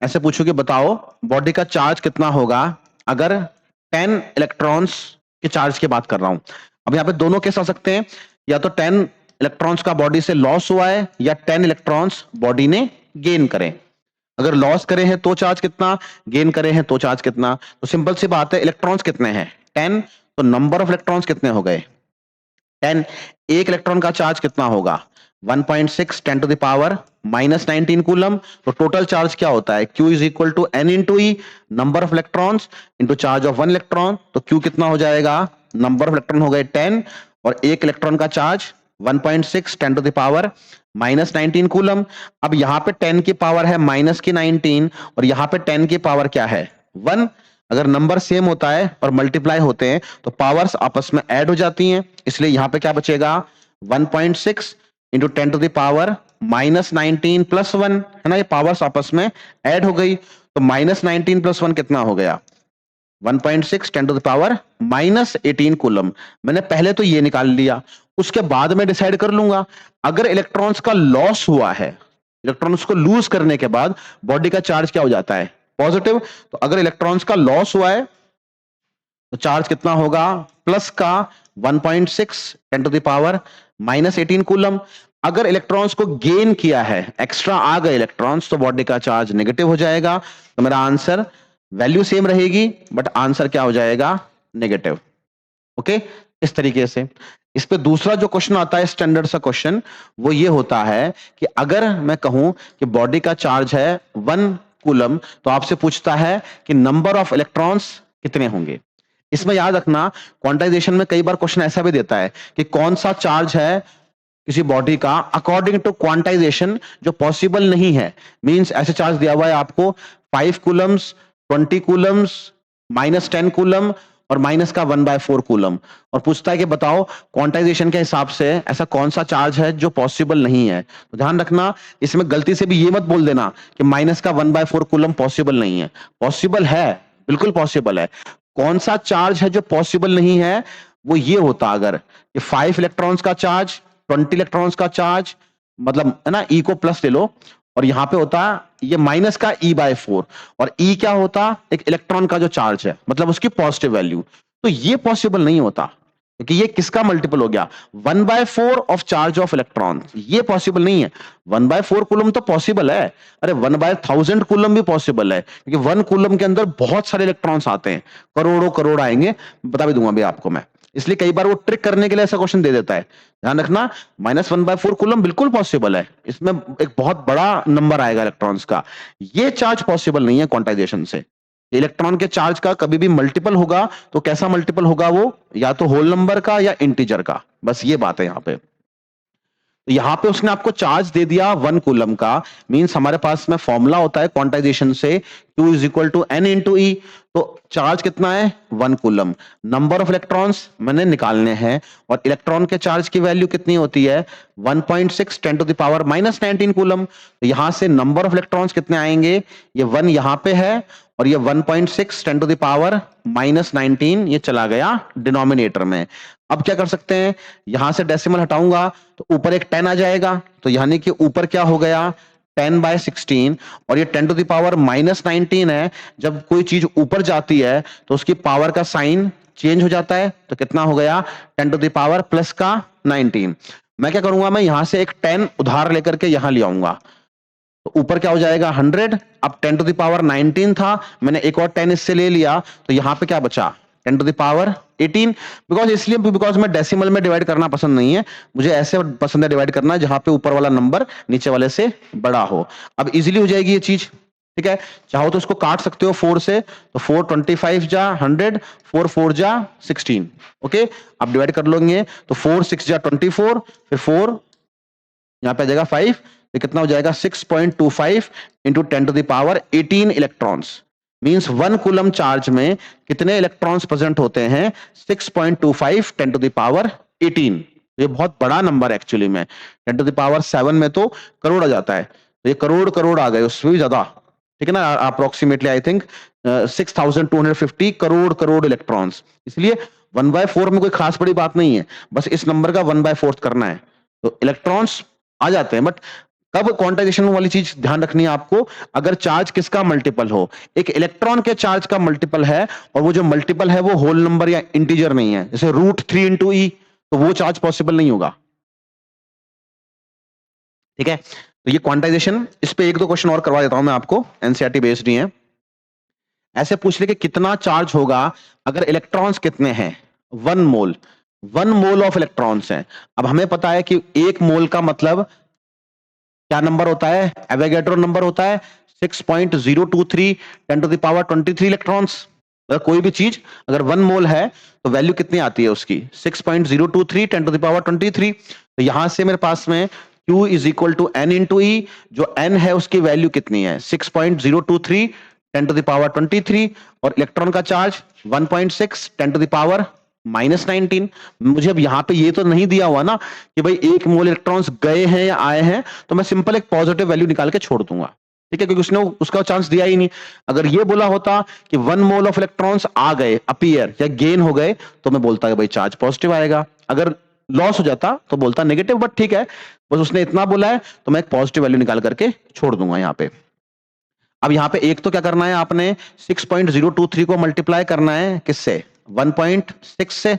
ऐसे पूछो कि बताओ बॉडी का चार्ज कितना होगा अगर 10 इलेक्ट्रॉन्स के चार्ज की बात कर रहा हूं। अब यहाँ पे दोनों केस आ सकते हैं, या तो 10 इलेक्ट्रॉन्स का बॉडी से लॉस हुआ है या 10 इलेक्ट्रॉन्स बॉडी ने गेन करे। अगर लॉस करे हैं तो चार्ज कितना, गेन करे हैं तो चार्ज कितना। तो सिंपल सी बात है, इलेक्ट्रॉन्स कितने हैं 10, तो नंबर ऑफ इलेक्ट्रॉन्स कितने हो गए 10। एक इलेक्ट्रॉन का चार्ज कितना होगा 1.6 10 टू द पावर -19 कूलम। तो टोटल चार्ज क्या होता है Q is equal to N into E, number of electrons into charge of one electron. तो Q कितना हो जाएगा, नंबर ऑफ इलेक्ट्रॉन हो गए 10 और एक इलेक्ट्रॉन का charge 1.6 10 to the power -19 coulomb. अब यहां पे 10 की पावर है माइनस की 19 और यहां पे 10 की पावर क्या है 1। अगर नंबर सेम होता है और मल्टीप्लाई होते हैं तो पावर्स आपस में ऐड हो जाती हैं, इसलिए यहां पे क्या बचेगा 1.6 into 10 to the power -19 plus 1 है ना, ये पावर्स आपस में ऐड हो गई। तो -19 प्लस 1 कितना हो गया 1.6 10 टू द पावर -18 कूलम। मैंने पहले तो ये निकाल लिया, उसके बाद में डिसाइड कर लूंगा अगर इलेक्ट्रॉन्स का लॉस हुआ है, इलेक्ट्रॉन्स को लूज करने के बाद बॉडी का चार्ज क्या हो जाता है पॉजिटिव। तो अगर इलेक्ट्रॉन्स का लॉस हुआ है तो चार्ज कितना होगा प्लस का 1.6 10 टू द पावर -18 कूलम। अगर इलेक्ट्रॉन्स को गेन किया है, एक्स्ट्रा आ गए इलेक्ट्रॉन्स, तो बॉडी का चार्ज नेगेटिव हो जाएगा। तो मेरा आंसर वैल्यू सेम रहेगी बट आंसर क्या हो जाएगा नेगेटिव। ओके, इस तरीके से। इस पे दूसरा जो क्वेश्चन आता है स्टैंडर्ड सा क्वेश्चन, वो ये होता है कि अगर मैं कहूं कि बॉडी का चार्ज है 1 कूलम, तो आपसे पूछता है कि नंबर ऑफ इलेक्ट्रॉन्स कितने होंगे। इसमें याद रखना क्वांटाइजेशन में कई बार क्वेश्चन ऐसा भी देता है कि कौन सा चार्ज है किसी बॉडी का अकॉर्डिंग टू क्वांटाइजेशन जो पॉसिबल नहीं है। मींस ऐसे चार्ज दिया हुआ है आपको 5 कूलम्स, 20 कूलम्स, -10 कूलम और माइनस का 1/4 कूलम, और पूछता है कि बताओ क्वांटाइजेशन के हिसाब से ऐसा कौन सा चार्ज है जो पॉसिबल नहीं है। तो ध्यान रखना इसमें गलती से भी ये मत बोल देना कि माइनस का 1/4 कूलम पॉसिबल नहीं है। पॉसिबल है, बिल्कुल पॉसिबल है। कौन सा चार्ज है जो पॉसिबल नहीं है, वो ये होता अगर 5 इलेक्ट्रॉन्स का चार्ज, 20 इलेक्ट्रॉन्स का चार्ज, मतलब है ना ई को प्लस ले लो, और यहां पे होता ये माइनस का E/4, और ई क्या होता एक इलेक्ट्रॉन का जो चार्ज है, मतलब उसकी पॉजिटिव वैल्यू। तो ये पॉसिबल नहीं होता क्योंकि ये किसका मल्टीपल हो गया 1/4 ऑफ चार्ज ऑफ इलेक्ट्रॉन, ये पॉसिबल नहीं है। 1/4 कूलम तो पॉसिबल है, अरे 1/1000 कूलम भी पॉसिबल है, क्योंकि 1 कूलम के अंदर बहुत सारे इलेक्ट्रॉन्स आते हैं, करोड़ों करोड़ आएंगे, बता भी दूंगा अभी आपको मैं। इसलिए कई बार वो ट्रिक करने के लिए ऐसा क्वेश्चन दे देता है। ध्यान रखना -1/4 कूलम बिल्कुल पॉसिबल है, इसमें एक बहुत बड़ा नंबर आएगा इलेक्ट्रॉन्स का। ये चार्ज पॉसिबल नहीं है क्वांटाइजेशन से। इलेक्ट्रॉन के चार्ज का कभी भी मल्टीपल होगा तो कैसा मल्टीपल होगा वो, या तो होल नंबर का या इंटीजर का, बस ये बात है यहां पे। तो यहां पे उसने आपको चार्ज दे दिया 1 कूलम का, मींस हमारे पास में फॉर्मूला होता है क्वांटाइजेशन से Q is equal to N into E. तो चार्ज कितना है 1 कूलम, नंबर ऑफ इलेक्ट्रॉन्स मैंने निकालने हैं, और इलेक्ट्रॉन के चार्ज की वैल्यू कितनी होती है 1.6 10 टू द पावर -19 कूलम। तो यहां से नंबर ऑफ इलेक्ट्रॉन्स कितने आएंगे, ये 1 यहां पे है और ये 1.6 10 टू द पावर -19 ये चला गया डिनोमिनेटर में। अब क्या कर सकते हैं, यहां से डेसिमल हटाऊंगा तो ऊपर एक 10 आ जाएगा, तो यानी कि ऊपर क्या हो गया 10/16, और ये 10 टू द पावर -19 है। जब कोई चीज ऊपर जाती है तो उसकी पावर का साइन चेंज हो जाता है, तो कितना हो गया 10 टू द पावर प्लस का 19। मैं क्या करूंगा, मैं यहां से एक 10 उधार लेकर के यहां ले आऊंगा, तो ऊपर क्या हो जाएगा 100। अब 10 टू द पावर 19 था, मैंने एक और 10 इससे ले लिया, तो यहां पे क्या बचा 10 टू द पावर 18। बिकॉज मैं डेसिमल में डिवाइड करना पसंद नहीं है, मुझे ऐसे पसंद है डिवाइड करना जहां पे ऊपर वाला नंबर नीचे वाले से बड़ा हो। अब इजीली हो जाएगी ये चीज, ठीक है। चाहो तो इसको काट सकते हो 4 से, तो 4 25 जा 100, 4 4 जा 16। ओके, आप डिवाइड कर लोगे तो 4 6 जा 24, फिर 4 यहां पे आ जाएगा 5, तो कितना हो जाएगा 6.25 into 10 to the power 18 electrons. Means 1 coulomb charge में कितने इलेक्ट्रॉन्स प्रेजेंट होते हैं 6.25 10 टू द पावर 18। ये बहुत बड़ा नंबर एक्चुअली में, 10 टू द पावर 7 में तो करोड़ आ जाता है, तो ये करोड़ करोड़ आ गए, उससे भी ज्यादा, ठीक है ना, approximately I think 6250 crore crore electrons. इसलिए 1/4 में कोई खास बड़ी बात नहीं है, बस इस नंबर का 1/4 करना है, तो इलेक्ट्रॉन्स आ जाते हैं। बट कब क्वांटाइजेशन वाली चीज ध्यान रखनी है आपको, अगर चार्ज किसका मल्टीपल हो, एक इलेक्ट्रॉन के चार्ज का मल्टीपल है और वो जो मल्टीपल है वो होल नंबर या इंटीजर नहीं है, जैसे √3 × E, तो वो चार्ज पॉसिबल नहीं होगा। ठीक है, तो ये क्वांटाइजेशन, इस पे एक दो क्वेश्चन और करवा देता हूं मैं आपको, एनसीईआरटी बेस्ड ही है। ऐसे पूछ ले कि कितना चार्ज होगा अगर इलेक्ट्रॉन्स कितने हैं, 1 मोल, 1 मोल ऑफ इलेक्ट्रॉन्स हैं। अब हमें पता है कि 1 मोल का मतलब क्या नंबर होता है, एवोगैड्रो नंबर होता है 6.023 10⁻23 इलेक्ट्रॉन्स। अगर कोई भी चीज अगर 1 मोल है तो वैल्यू कितनी आती है उसकी, 6.023 10⁻23। तो यहां से मेरे पास में Q = N × E, जो N है उसकी वैल्यू कितनी है 6.023 10⁻23, और इलेक्ट्रॉन का चार्ज 1.6 10⁻⁻19। मुझे अब यहाँ पे ये तो नहीं दिया हुआ ना कि भाई 1 मोल इलेक्ट्रॉन्स गए हैं या आए हैं, तो मैं सिंपल एक पॉजिटिव वैल्यू निकाल के छोड़ दूंगा। ठीक है, क्योंकि उसने उसका चांस दिया ही नहीं। अगर ये बोला होता कि 1 मोल ऑफ इलेक्ट्रॉन्स आ गए, अपीयर या गेन हो गए, तो मैं बोलता कि भाई चार्ज पॉजिटिव आएगा। अगर लॉस हो जाता तो बोलता नेगेटिव, बट ठीक है, बस उसने इतना बोला है तो मैं एक पॉजिटिव वैल्यू निकाल करके छोड़ दूंगा यहाँ पे। अब यहां पे एक तो क्या करना है, आपने 6.023 को मल्टीप्लाई करना है किससे, 1.6 से,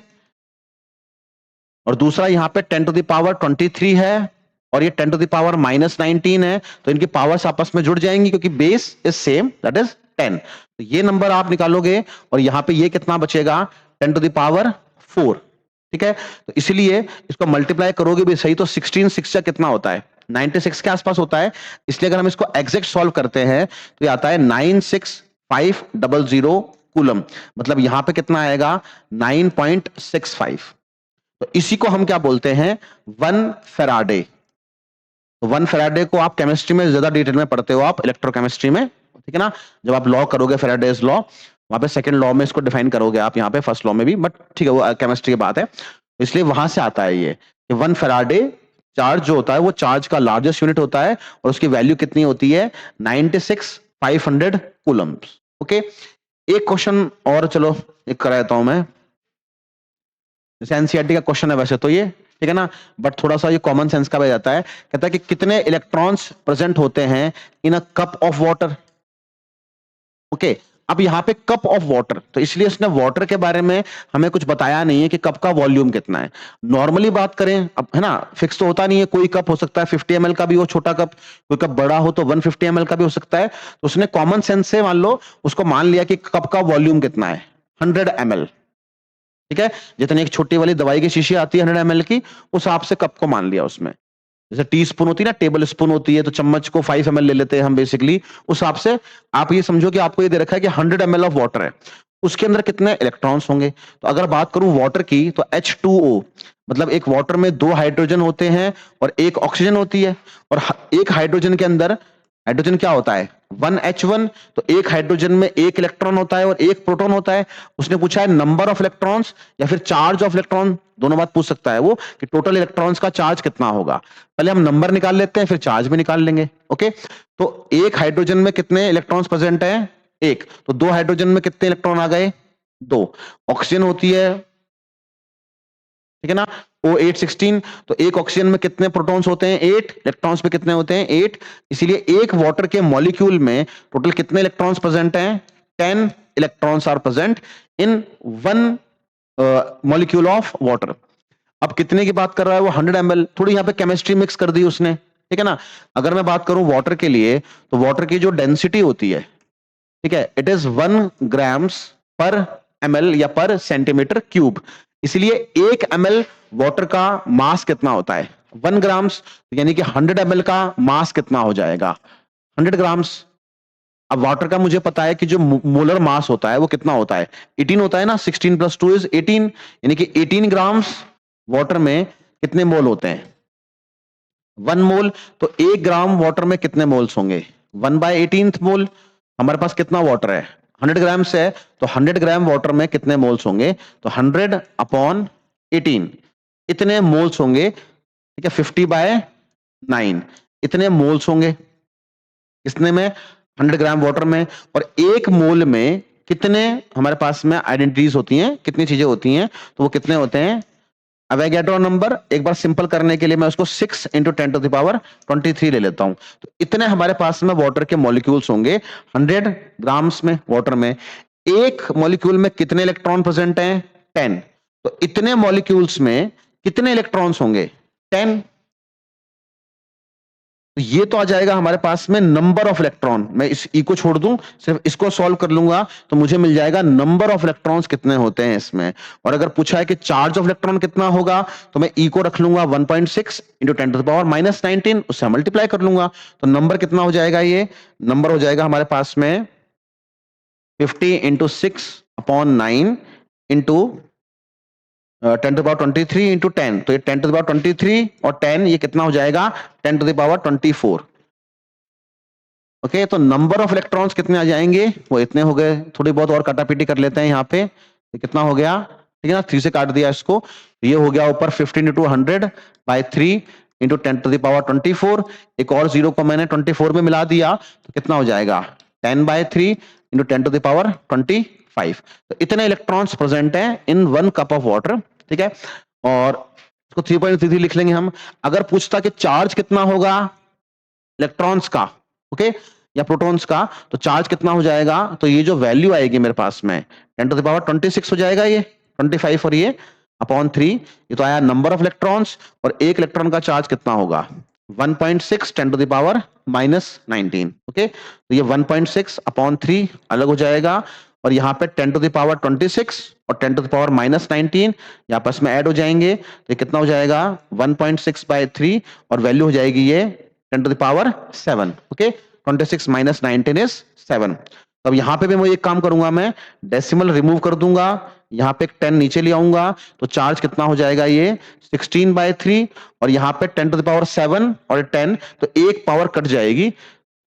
और दूसरा यहां पे 10⁻23 है और ये 10⁻⁻19 है, तो इनकी पावर्स आपस में जुड़ जाएंगी क्योंकि base is same, that is 10। तो ये नंबर आप निकालोगे और यहां पे ये कितना बचेगा, 10⁻4। ठीक है, तो इसलिए इसको मल्टीप्लाई करोगे भी सही तो 16 6 कितना होता है, 96 के आसपास होता है। इसलिए अगर हम इसको एग्जैक्ट सॉल्व करते हैं तो ये आता है 96500 कूलम, मतलब यहां पे कितना आएगा 9.65। तो इसी को हम क्या बोलते हैं, 1 फैराडे। तो 1 फैराडे को आप केमिस्ट्री में ज्यादा डिटेल में पढ़ते हो आप इलेक्ट्रोकेमिस्ट्री में, ठीक है ना, जब आप लॉ करोगे फैराडेज लॉ, वहां पे सेकंड लॉ में इसको डिफाइन करोगे आप, यहाँ पे फर्स्ट लॉ में भी, बट ठीक है वो केमिस्ट्री की बात है। इसलिए वहां से आता है ये 1 फैराडे चार्ज जो होता है वो चार्ज का लार्जेस्ट यूनिट होता है और उसकी वैल्यू कितनी होती है 96,500 कूलम्स। ओके, एक क्वेश्चन और चलो एक करा देता हूं मैं, जैसे एनसीईआरटी का क्वेश्चन है वैसे तो ये, ठीक है ना, बट थोड़ा सा ये कॉमन सेंस का भी जाता है। कहता है कि कितने इलेक्ट्रॉन्स प्रेजेंट होते हैं in a cup of water. Okay, अब यहां पे कप ऑफ वाटर, तो इसलिए उसने वाटर के बारे में हमें कुछ बताया नहीं है कि कप का वॉल्यूम कितना है। नॉर्मली बात करें अब, है ना, फिक्स तो होता नहीं है, कोई कप हो सकता है 50 ml का भी हो छोटा कप, कोई कप बड़ा हो तो 150 ml का भी हो सकता है। तो उसने कॉमन सेंस से मान लो उसको मान लिया कि कप का वॉल्यूम कितना है 100 ml। ठीक है, जितनी एक छोटी वाली दवाई की शीशी आती है 100 ml की, उस हिसाब से कप को मान लिया उसमें। जैसे टी स्पून होती है ना, टेबल स्पून होती है, तो चम्मच को 5 ml ले लेते हैं हम बेसिकली, उस हिसाब से आप ये समझो कि आपको ये दे रखा है कि 100 ml ऑफ वाटर है, उसके अंदर कितने इलेक्ट्रॉन्स होंगे। तो अगर बात करूं वाटर की तो H2O, मतलब एक वाटर में 2 हाइड्रोजन होते हैं और 1 ऑक्सीजन होती है, और एक हाइड्रोजन के अंदर हाइड्रोजन क्या होता है 1H1, तो एक हाइड्रोजन में 1 इलेक्ट्रॉन होता है और 1 प्रोटॉन होता है। उसने पूछा है नंबर ऑफ इलेक्ट्रॉन्स या फिर चार्ज ऑफ इलेक्ट्रॉन, दोनों बात पूछ सकता है वो कि टोटल इलेक्ट्रॉन्स का चार्ज कितना होगा। पहले हम नंबर निकाल लेते हैं फिर चार्ज भी निकाल लेंगे। ओके, तो एक हाइड्रोजन में कितने इलेक्ट्रॉन्स प्रेजेंट है, 1, तो 2 हाइड्रोजन में कितने इलेक्ट्रॉन आ गए, 2। ऑक्सीजन होती है, ठीक है ना, O816, तो एक ऑक्सीजन में कितने प्रोटॉन्स होते हैं 8, इलेक्ट्रॉन्स में कितने होते हैं 8। इसीलिए एक वाटर के मॉलिक्यूल में टोटल कितने इलेक्ट्रॉन्स प्रेजेंट हैं, 10 electrons are present in 1 molecule of water. अब कितने की बात कर रहा है वो 100 ml, थोड़ी यहाँ पे केमिस्ट्री मिक्स कर दी उसने, ठीक है ना। अगर मैं बात करूं वाटर के लिए तो वाटर की जो डेंसिटी होती है, ठीक है, इट इज 1 ग्राम्स पर ml या पर सेंटीमीटर क्यूब। इसलिए 1 ml वाटर का मास कितना होता है 1 ग्राम्स, यानी कि 100 ml का मास कितना हो जाएगा 100 ग्राम्स। अब वाटर का मुझे पता है कि जो मोलर मास होता है वो कितना होता है 18 होता है ना, 16 + 2 = 18, यानी कि 18 ग्राम्स वाटर में कितने मोल होते हैं 1 मोल। तो 1 ग्राम वाटर में कितने मोल्स होंगे 1/18 मोल। हमारे पास कितना वाटर है 100 ग्राम्स है, तो 100 ग्राम वाटर में कितने मोल्स होंगे, तो 100/18 इतने मोल्स होंगे। ठीक है, 50/9 इतने मोल्स होंगे कितने में 100 ग्राम वाटर में। और 1 मोल में कितने हमारे पास में आइडेंटिटीज होती हैं, कितनी चीजें होती हैं, तो वो कितने होते हैं अवोगाड्रो नंबर एक बार सिंपल करने के लिए मैं उसको 6 इंटू 10⁻23 ले लेता हूं। तो इतने हमारे पास में वाटर के मॉलिक्यूल्स होंगे 100 ग्राम्स में वाटर में। एक मॉलिक्यूल में कितने इलेक्ट्रॉन प्रेजेंट हैं? 10। तो इतने मॉलिक्यूल्स में कितने इलेक्ट्रॉन्स होंगे? 10। तो ये तो आ जाएगा हमारे पास में नंबर ऑफ इलेक्ट्रॉन। मैं इस ई को छोड़ दूं, सिर्फ इसको सॉल्व कर लूंगा तो मुझे मिल जाएगा नंबर ऑफ इलेक्ट्रॉन्स कितने होते हैं इसमें। और अगर पूछा है कि चार्ज ऑफ इलेक्ट्रॉन कितना होगा तो मैं ई को रख लूंगा 1.6 इंटू 10⁻⁻19, उससे मल्टीप्लाई कर लूंगा। तो नंबर कितना हो जाएगा? ये नंबर हो जाएगा हमारे पास में 50 इंटू 6/9 इंटू 10⁻23 इंटू 10। तो ये 10⁻23 और 10 ये कितना हो जाएगा? 10⁻24। ओके, तो नंबर ऑफ इलेक्ट्रॉन्स कितने आ जाएंगे? वो इतने हो गए। थोड़ी बहुत और काटापीटी कर लेते हैं यहाँ पे। ये कितना हो गया? ठीक है ना, 3 से काट दिया इसको। ये हो गया ऊपर 15 इंटू 100/3 इंटू 10⁻24। एक और जीरो को मैंने 24 में मिला दिया तो कितना हो जाएगा? 10/3 इंटू 10⁻25। तो इतने इलेक्ट्रॉन्स प्रेजेंट हैं इन 1 कप ऑफ वाटर। ठीक है, और इसको 3.33 लिख लेंगे हम। अगर पूछता कि चार्ज कितना होगा इलेक्ट्रॉन्स का, ओके, या प्रोटॉन्स का, तो चार्ज कितना हो जाएगा? तो ये जो वैल्यू आएगी मेरे पास में 10⁻26 हो जाएगा, ये 25 और ये अपॉन 3। ये तो आया नंबर ऑफ इलेक्ट्रॉन्स। और एक इलेक्ट्रॉन का चार्ज कितना होगा? 1.6 10⁻⁻19। ओके, तो ये 1.6 अपॉन 3 अलग हो जाएगा और यहाँ पे 10⁻26 और 10⁻⁻19 ये आपस में ऐड हो जाएंगे। तो ये कितना हो जाएगा? 1.6/3 और वैल्यू हो जाएगी ये 10⁻7। Okay, 26 - 19 is 7। अब यहां पे भी मैं एक काम करूंगा, मैं डेसिमल रिमूव कर दूंगा, यहां पे एक 10 नीचे ले आऊंगा तो चार्ज कितना हो जाएगा? ये 16/3 और यहां पे 10⁻7 और 10, तो एक पावर कट जाएगी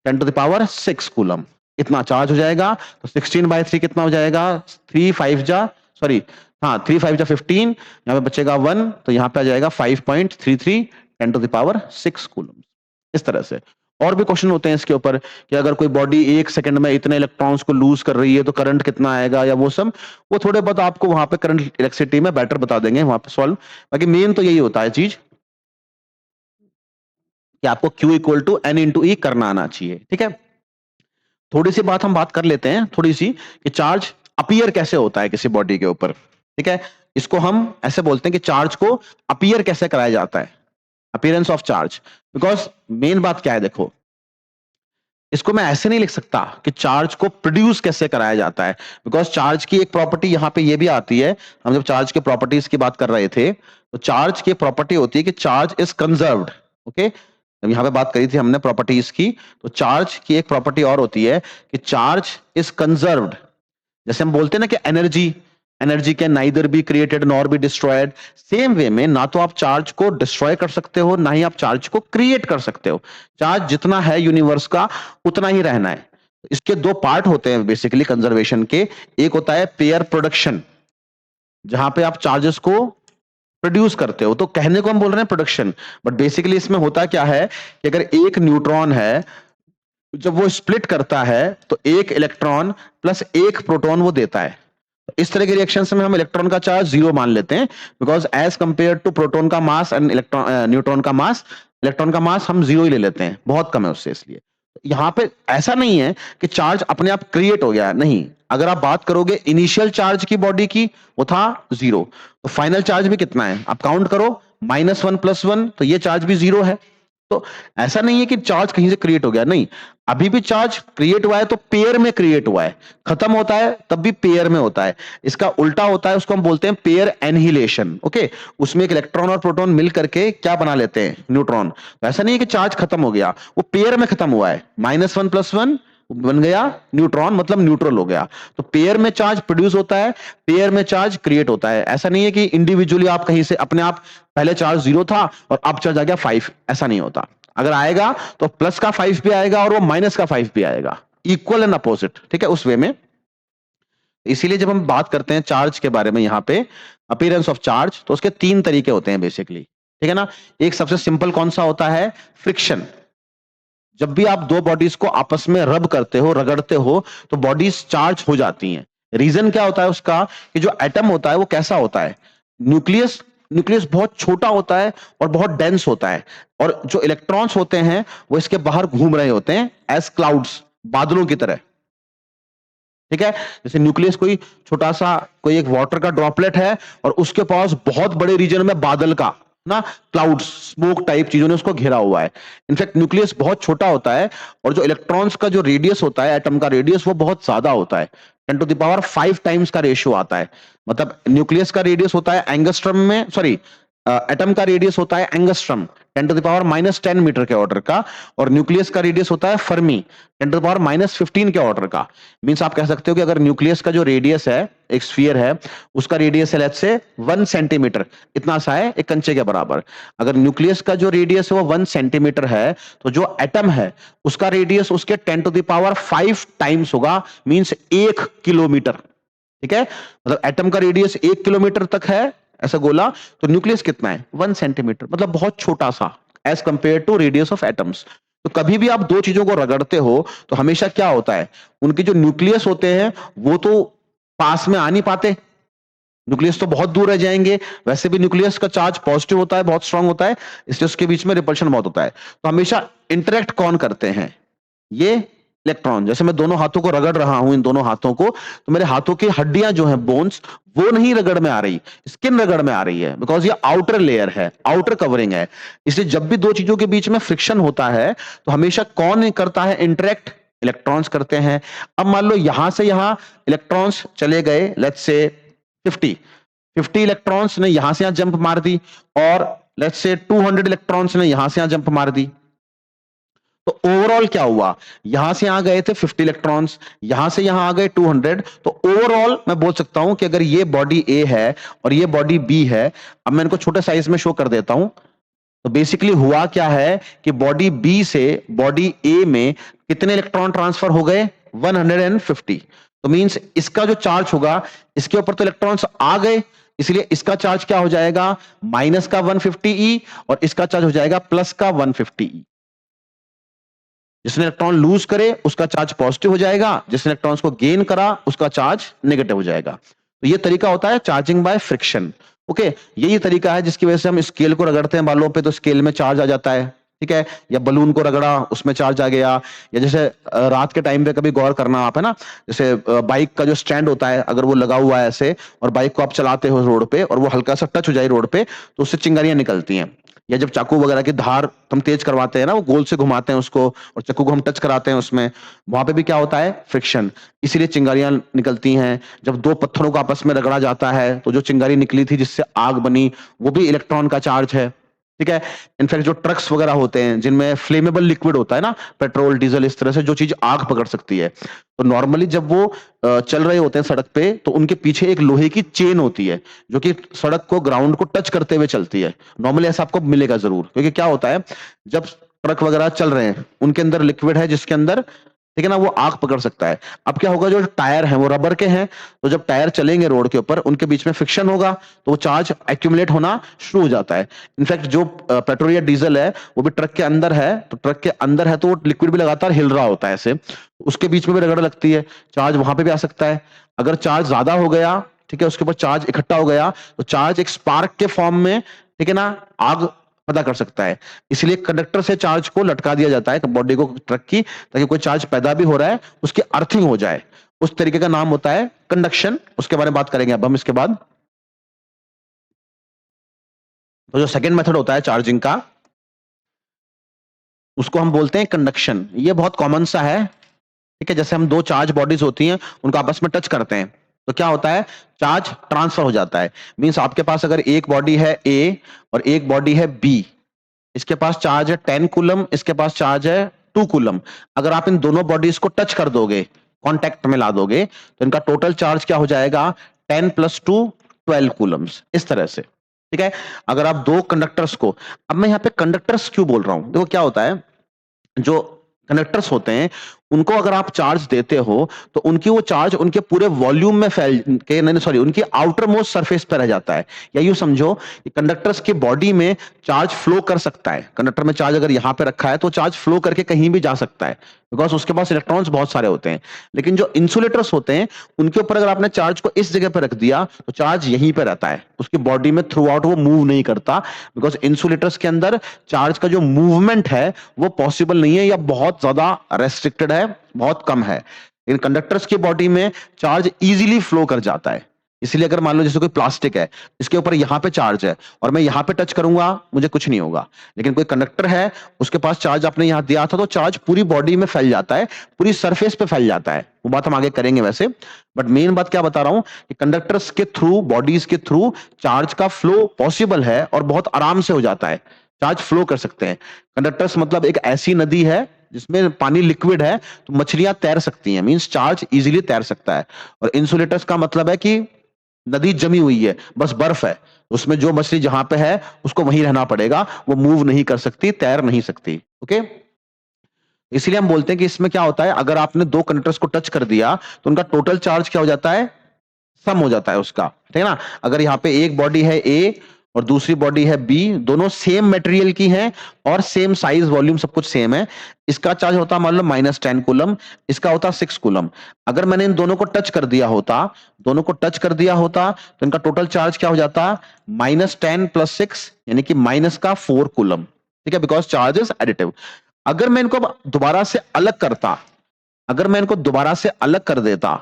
10⁻6 कूलम, इतना चार्ज हो जाएगा। तो 16/3 कितना हो जाएगा? 3 5 जा सॉरी हाँ 3 5 जा 15, यहाँ पे बचेगा 1, तो यहाँ पे आ जाएगा 5.33 10⁻6 कूलम। इस तरह से और भी क्वेश्चन होते हैं इसके ऊपर कि अगर कोई बॉडी 1 सेकंड में इतने इलेक्ट्रॉन्स को लूज कर रही है तो करंट कितना आएगा, या वो सब वो थोड़े बहुत आपको वहां पे करंट इलेक्ट्रिसिटी में बेटर बता देंगे वहां पे सॉल्व। बाकी मेन तो यही होता है चीज कि आपको Q = N × E करना आना चाहिए। ठीक है, थोड़ी सी बात हम बात कर लेते हैं थोड़ी सी कि चार्ज अपीयर कैसे होता है किसी बॉडी के ऊपर। ठीक है, इसको हम ऐसे बोलते हैं कि चार्ज को अपीयर कैसे कराया जाता है, appearance of charge. Because main बात क्या है, देखो इसको मैं ऐसे नहीं लिख सकता कि चार्ज को प्रोड्यूस कैसे कराया जाता है, बिकॉज चार्ज की एक प्रॉपर्टी यहां पे ये भी आती है। हम जब चार्ज के प्रॉपर्टीज की बात कर रहे थे तो चार्ज की प्रॉपर्टी होती है कि चार्ज इज कंजर्व्ड। ओके, जब यहां पे बात करी थी हमने प्रॉपर्टीज की, तो चार्ज की एक प्रॉपर्टी और होती है कि चार्ज इज कंजर्व्ड। जैसे हम बोलते हैं ना कि energy energy can neither be created nor be destroyed, same way में ना तो आप चार्ज को डिस्ट्रॉय कर सकते हो ना ही आप चार्ज को क्रिएट कर सकते हो। चार्ज जितना है यूनिवर्स का उतना ही रहना है। इसके दो पार्ट होते हैं बेसिकली कंजर्वेशन के। एक होता है पेयर प्रोडक्शन, जहां पे आप चार्जेस को प्रोड्यूस करते हो, तो कहने को हम बोल रहे हैं प्रोडक्शन, बट बेसिकली इसमें होता क्या है कि अगर एक न्यूट्रॉन है, जब वो स्प्लिट करता है तो एक इलेक्ट्रॉन प्लस एक प्रोटॉन वो देता है। इस तरह के रिएक्शन में हम इलेक्ट्रॉन का चार्ज 0 मान लेते हैं, because as compare to proton का मास एंड इलेक्ट्रॉन न्यूट्रॉन का मास, इलेक्ट्रॉन का मास हम 0 ही ले लेते हैं, बहुत कम है उससे। इसलिए यहां पे ऐसा नहीं है कि चार्ज अपने आप क्रिएट हो गया, नहीं। अगर आप बात करोगे इनिशियल चार्ज की बॉडी की, वो था 0, तो फाइनल चार्ज भी कितना है आप काउंट करो, -1 + 1, तो ये चार्ज भी 0 है। तो ऐसा नहीं है कि चार्ज कहीं से क्रिएट हो गया, नहीं, अभी भी चार्ज क्रिएट हुआ है तो पेयर में क्रिएट हुआ है, खत्म होता है तब भी पेयर में होता है। इसका उल्टा होता है, उसको हम बोलते हैं पेयर एनहिलेशन। ओके, उसमें एक इलेक्ट्रॉन और प्रोटॉन मिल करके क्या बना लेते हैं, न्यूट्रॉन। तो ऐसा नहीं है कि चार्ज खत्म हो गया, वो पेयर में खत्म हुआ है, -1 + 1 बन गया न्यूट्रॉन, मतलब न्यूट्रल हो गया। तो पेयर में चार्ज प्रोड्यूस होता है, पेयर में चार्ज क्रिएट होता है। ऐसा नहीं है कि इंडिविजुअली आप कहीं से अपने आप पहले चार्ज 0 था और अब चार्ज आ गया 5, ऐसा नहीं होता। अगर आएगा तो प्लस का 5 भी आएगा और वो माइनस का 5 भी आएगा, इक्वल एंड अपोजिट। ठीक है, उस वे में। इसीलिए जब हम बात करते हैं चार्ज के बारे में यहां पे अपीयरेंस ऑफ चार्ज, तो उसके 3 तरीके होते हैं बेसिकली। ठीक है ना, एक सबसे सिंपल कौन सा होता है, फ्रिक्शन। जब भी आप दो बॉडीज को आपस में रब करते हो, रगड़ते हो, तो बॉडीज चार्ज हो जाती हैं। रीजन क्या होता है उसका कि जो एटम होता है वो कैसा होता है, न्यूक्लियस न्यूक्लियस बहुत छोटा होता है और बहुत डेंस होता है, और जो इलेक्ट्रॉन्स होते हैं वो इसके बाहर घूम रहे होते हैं एज क्लाउड्स, बादलों की तरह। ठीक है, जैसे न्यूक्लियस कोई छोटा सा कोई एक वाटर का ड्रॉपलेट है और उसके पास बहुत बड़े रीजन में बादल का ना क्लाउड्स, स्मोक टाइप चीजों ने उसको घेरा हुआ है। इनफैक्ट न्यूक्लियस बहुत छोटा होता है और जो इलेक्ट्रॉन्स का जो रेडियस होता है, एटम का रेडियस, वो बहुत ज्यादा होता है। 10⁵ टाइम्स का रेशियो आता है। मतलब न्यूक्लियस का रेडियस होता है एंगस्ट्रम में, सॉरी, एटम का रेडियस होता है एंगस्ट्रम, 10⁻⁻10 मीटर के ऑर्डर का, और न्यूक्लियस का रेडियस होता है फर्मी, 10⁻⁻15 के ऑर्डर का। मींस आप कह सकते हो कि अगर न्यूक्लियस का जो रेडियस है, एक स्फीयर है, उसका रेडियस है लेट्स से 1 सेंटीमीटर, इतना सा है, एक कंचे के बराबर। अगर न्यूक्लियस का जो रेडियस है वो 1 सेंटीमीटर है, तो जो एटम है उसका रेडियस उसके 10⁵ टाइम्स होगा, मींस 1 किलोमीटर। ठीक है, मतलब एटम का रेडियस 1 किलोमीटर तक है ऐसा गोला, तो न्यूक्लियस कितना है 1 सेंटीमीटर, मतलब बहुत छोटा सा as compare to radius of atoms. तो कभी भी आप दो चीजों को रगड़ते हो तो हमेशा क्या होता है, उनके जो न्यूक्लियस होते हैं वो तो पास में आ नहीं पाते, न्यूक्लियस तो बहुत दूर रह जाएंगे। वैसे भी न्यूक्लियस का चार्ज पॉजिटिव होता है, बहुत स्ट्रांग होता है, इसलिए उसके बीच में रिपल्शन बहुत होता है। तो हमेशा इंटरेक्ट कौन करते हैं, ये इलेक्ट्रॉन। जैसे मैं दोनों हाथों को रगड़ रहा हूं, इन दोनों हाथों को, तो मेरे हाथों की हड्डियां जो हैं, बोन्स, वो नहीं रगड़ में आ रही, स्किन रगड़ में आ रही है, बिकॉज ये आउटर लेयर है, आउटर कवरिंग है। इसलिए जब भी दो चीजों के बीच में फ्रिक्शन होता है तो हमेशा कौन करता है इंटरेक्ट, इलेक्ट्रॉन्स करते हैं। अब मान लो यहां से यहां इलेक्ट्रॉन्स चले गए, लेट्स से 50 इलेक्ट्रॉन्स ने यहां से यहां जंप मार दी, और लेट्स से 200 इलेक्ट्रॉन्स ने यहां से यहां जंप मार दी। तो ओवरऑल क्या हुआ, यहां से यहां गए थे 50 इलेक्ट्रॉन्स, यहां से यहां आ गए 200, तो ओवरऑल मैं बोल सकता हूं कि अगर ये बॉडी ए है और ये बॉडी बी है, अब मैं इनको छोटे साइज में शो कर देता हूं। तो बेसिकली हुआ क्या है कि बॉडी बी से बॉडी ए में कितने इलेक्ट्रॉन ट्रांसफर हो गए, 150। तो मींस इसका जो चार्ज होगा, इसके ऊपर तो इलेक्ट्रॉन्स आ गए, इसलिए इसका चार्ज क्या हो जाएगा, माइनस का 150E, और इसका चार्ज हो जाएगा प्लस का 150E। जिसने इलेक्ट्रॉन लूज करे उसका चार्ज पॉजिटिव हो जाएगा, जिसने इलेक्ट्रॉन्स को गेन करा उसका चार्ज नेगेटिव हो जाएगा। तो ये तरीका होता है चार्जिंग बाय फ्रिक्शन। ओके, यही तरीका है जिसकी वजह से हम स्केल को रगड़ते हैं बालों पे तो स्केल में चार्ज आ जाता है। ठीक है, या बलून को रगड़ा उसमें चार्ज आ गया, या जैसे रात के टाइम पे कभी गौर करना आप, है ना, जैसे बाइक का जो स्टैंड होता है अगर वो लगा हुआ है ऐसे, और बाइक को आप चलाते हो रोड पे और वो हल्का सा टच हो जाए रोड पे, तो उससे चिंगारियां निकलती हैं। या जब चाकू वगैरह की धार हम तेज करवाते हैं ना, वो गोल से घुमाते हैं उसको और चाकू को हम टच कराते हैं उसमें, वहां पे भी क्या होता है, फ्रिक्शन, इसीलिए चिंगारियां निकलती हैं। जब दो पत्थरों को आपस में रगड़ा जाता है तो जो चिंगारी निकली थी जिससे आग बनी, वो भी इलेक्ट्रॉन का चार्ज है। ठीक है, इनफैक्ट जो ट्रक्स वगैरह होते हैं जिनमें फ्लेमेबल लिक्विड होता है ना, पेट्रोल डीजल, इस तरह से जो चीज आग पकड़ सकती है, तो नॉर्मली जब वो चल रहे होते हैं सड़क पे तो उनके पीछे एक लोहे की चेन होती है जो कि सड़क को, ग्राउंड को टच करते हुए चलती है। नॉर्मली ऐसा आपको मिलेगा जरूर, क्योंकि क्या होता है, जब ट्रक वगैरह चल रहे हैं उनके अंदर लिक्विड है जिसके अंदर, ठीक है ना, वो आग पकड़ सकता है। अब क्या होगा, जो टायर है वो रबर के हैं, तो जब टायर चलेंगे रोड के ऊपर उनके बीच में फ्रिक्शन होगा तो वो चार्ज एक्यूमुलेट होना शुरू हो जाता है। इनफैक्ट जो पेट्रोल या डीजल है वो भी ट्रक के अंदर है, तो ट्रक के अंदर है तो वो लिक्विड भी लगातार हिल रहा होता है ऐसे, उसके बीच में भी रगड़ लगती है, चार्ज वहां पे भी आ सकता है। अगर चार्ज ज्यादा हो गया, ठीक है, उसके ऊपर चार्ज इकट्ठा हो गया, तो चार्ज एक स्पार्क के फॉर्म में, ठीक है ना, आग पैदा कर सकता है। इसलिए कंडक्टर से चार्ज को लटका दिया जाता है बॉडी को ट्रक की, ताकि कोई चार्ज पैदा भी हो रहा है उसकी अर्थिंग हो जाए। उस तरीके का नाम होता है कंडक्शन। उसके बारे में बात करेंगे अब हम इसके बाद। तो जो सेकंड मेथड होता है चार्जिंग का, उसको हम बोलते हैं कंडक्शन। ये बहुत कॉमन सा है। ठीक है, जैसे हम दो चार्ज बॉडीज होती हैं उनको आपस में टच करते हैं तो क्या होता है, चार्ज ट्रांसफर हो जाता है। मींस आपके पास अगर एक बॉडी है ए और एक बॉडी है बी, इसके पास चार्ज है 10 कूलम, इसके पास चार्ज है 2 कूलम। अगर आप इन दोनों बॉडीज को टच कर दोगे, कांटेक्ट में ला दोगे, तो इनका टोटल चार्ज क्या हो जाएगा, 10 + 2 12 कूलम्स, इस तरह से। ठीक है, अगर आप दो कंडक्टर्स को, अब मैं यहाँ पे कंडक्टर्स क्यों बोल रहा हूं, देखो क्या होता है, जो कंडक्टर्स होते हैं उनको अगर आप चार्ज देते हो तो उनकी वो चार्ज उनके पूरे वॉल्यूम में फैल के, नहीं सॉरी, उनकी आउटर मोस्ट सरफेस पर रह जाता है। या यूं समझो कि कंडक्टर्स की बॉडी में चार्ज फ्लो कर सकता है। कंडक्टर में चार्ज अगर यहां पे रखा है तो चार्ज फ्लो करके कहीं भी जा सकता है, बिकॉज उसके पास इलेक्ट्रॉन्स बहुत सारे होते हैं। लेकिन जो इंसुलेटर्स होते हैं उनके ऊपर अगर आपने चार्ज को इस जगह पर रख दिया तो चार्ज यहीं पर रहता है, उसकी बॉडी में थ्रू आउट वो मूव नहीं करता, बिकॉज इंसुलेटर्स के अंदर चार्ज का जो मूवमेंट है वो पॉसिबल नहीं है या बहुत ज्यादा रेस्ट्रिक्टेड है, बहुत कम है। इन कंडक्टर्स की बॉडी में चार्ज इजीली फ्लो कर जाता है। इसलिए अगर मान लो जैसे कोई प्लास्टिक है, इसके ऊपर यहां पे चार्ज है और मैं यहां पे टच करूंगा मुझे कुछ नहीं होगा। लेकिन कोई कंडक्टर है, उसके पास चार्ज आपने यहां दिया था तो चार्ज पूरी बॉडी में फैल जाता है, पूरी सरफेस पे फैल जाता है। वो बात हम आगे करेंगे वैसे, बट मेन बात क्या बता रहा हूं कि कंडक्टर्स के थ्रू, बॉडीज के थ्रू चार्ज का फ्लो पॉसिबल है और बहुत आराम से हो जाता है। चार्ज फ्लो कर सकते हैं। कंडक्टर्स मतलब एक ऐसी नदी है जिसमें पानी लिक्विड है तो मछलियां तैर सकती हैं, मींस चार्ज इजीली तैर सकता है। और इंसुलेटर्स का मतलब है कि नदी जमी हुई है, बस बर्फ है, उसमें जो मछली जहां पे है उसको वहीं रहना पड़ेगा, वो मूव नहीं कर सकती, तैर नहीं सकती। ओके, इसलिए हम बोलते हैं कि इसमें क्या होता है, अगर आपने दो कंडक्टर्स को टच कर दिया तो उनका टोटल चार्ज क्या हो जाता है, सम हो जाता है उसका, ठीक है ना। अगर यहाँ पे एक बॉडी है ए और दूसरी बॉडी है बी, दोनों सेम मटेरियल की हैं और सेम साइज, वॉल्यूम, सब कुछ सेम है। इसका चार्ज होता मान लो -10 कूलम, इसका होता 6 कूलम। अगर मैंने इन दोनों को टच कर दिया होता, दोनों को टच कर दिया होता तो इनका टोटल चार्ज क्या हो जाता, -10 + 6 यानी कि -4 कूलम, ठीक है, बिकॉज चार्ज इज एडिटिव। अगर मैं इनको दोबारा से अलग करता, अगर मैं इनको दोबारा से अलग कर देता,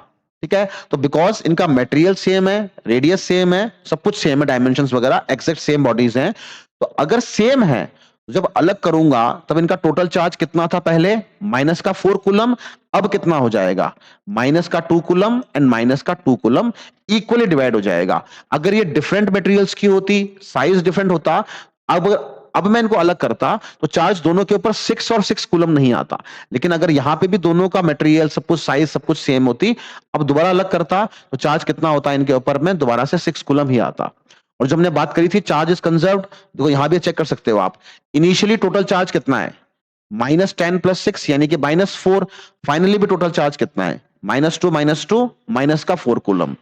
ठीक है, तो बिकॉज इनका मटेरियल सेम है, रेडियस सेम है, सब कुछ सेम है, डायमेंशंस वगैरह एग्जैक्ट सेम बॉडीज हैं, तो अगर सेम है तो जब अलग करूंगा तब इनका टोटल चार्ज कितना था, पहले -4 कूलम, अब कितना हो जाएगा, -2 coulomb and -2 coulomb, equally divide हो जाएगा। अगर ये डिफरेंट मटेरियल्स की होती, साइज डिफरेंट होता, अब मैं इनको अलग करता तो चार्ज दोनों के ऊपर 6 और 6 कूलम नहीं आता। लेकिन अगर यहां पे भी दोनों का मटेरियल, सब कुछ, साइज सब कुछ सेम होती, अब दोबारा अलग करता तो चार्ज कितना होता है इनके ऊपर में, दोबारा से 6 कूलम ही आता। और जब हमने बात करी थी चार्ज इज कंजर्व्ड, देखो यहां भी चेक कर सकते हो आप, इनिशियली टोटल चार्ज कितना है, -10 + 6 यानी कि -4, फाइनली भी टोटल चार्ज कितना है, -2 -2 -4 कूलम।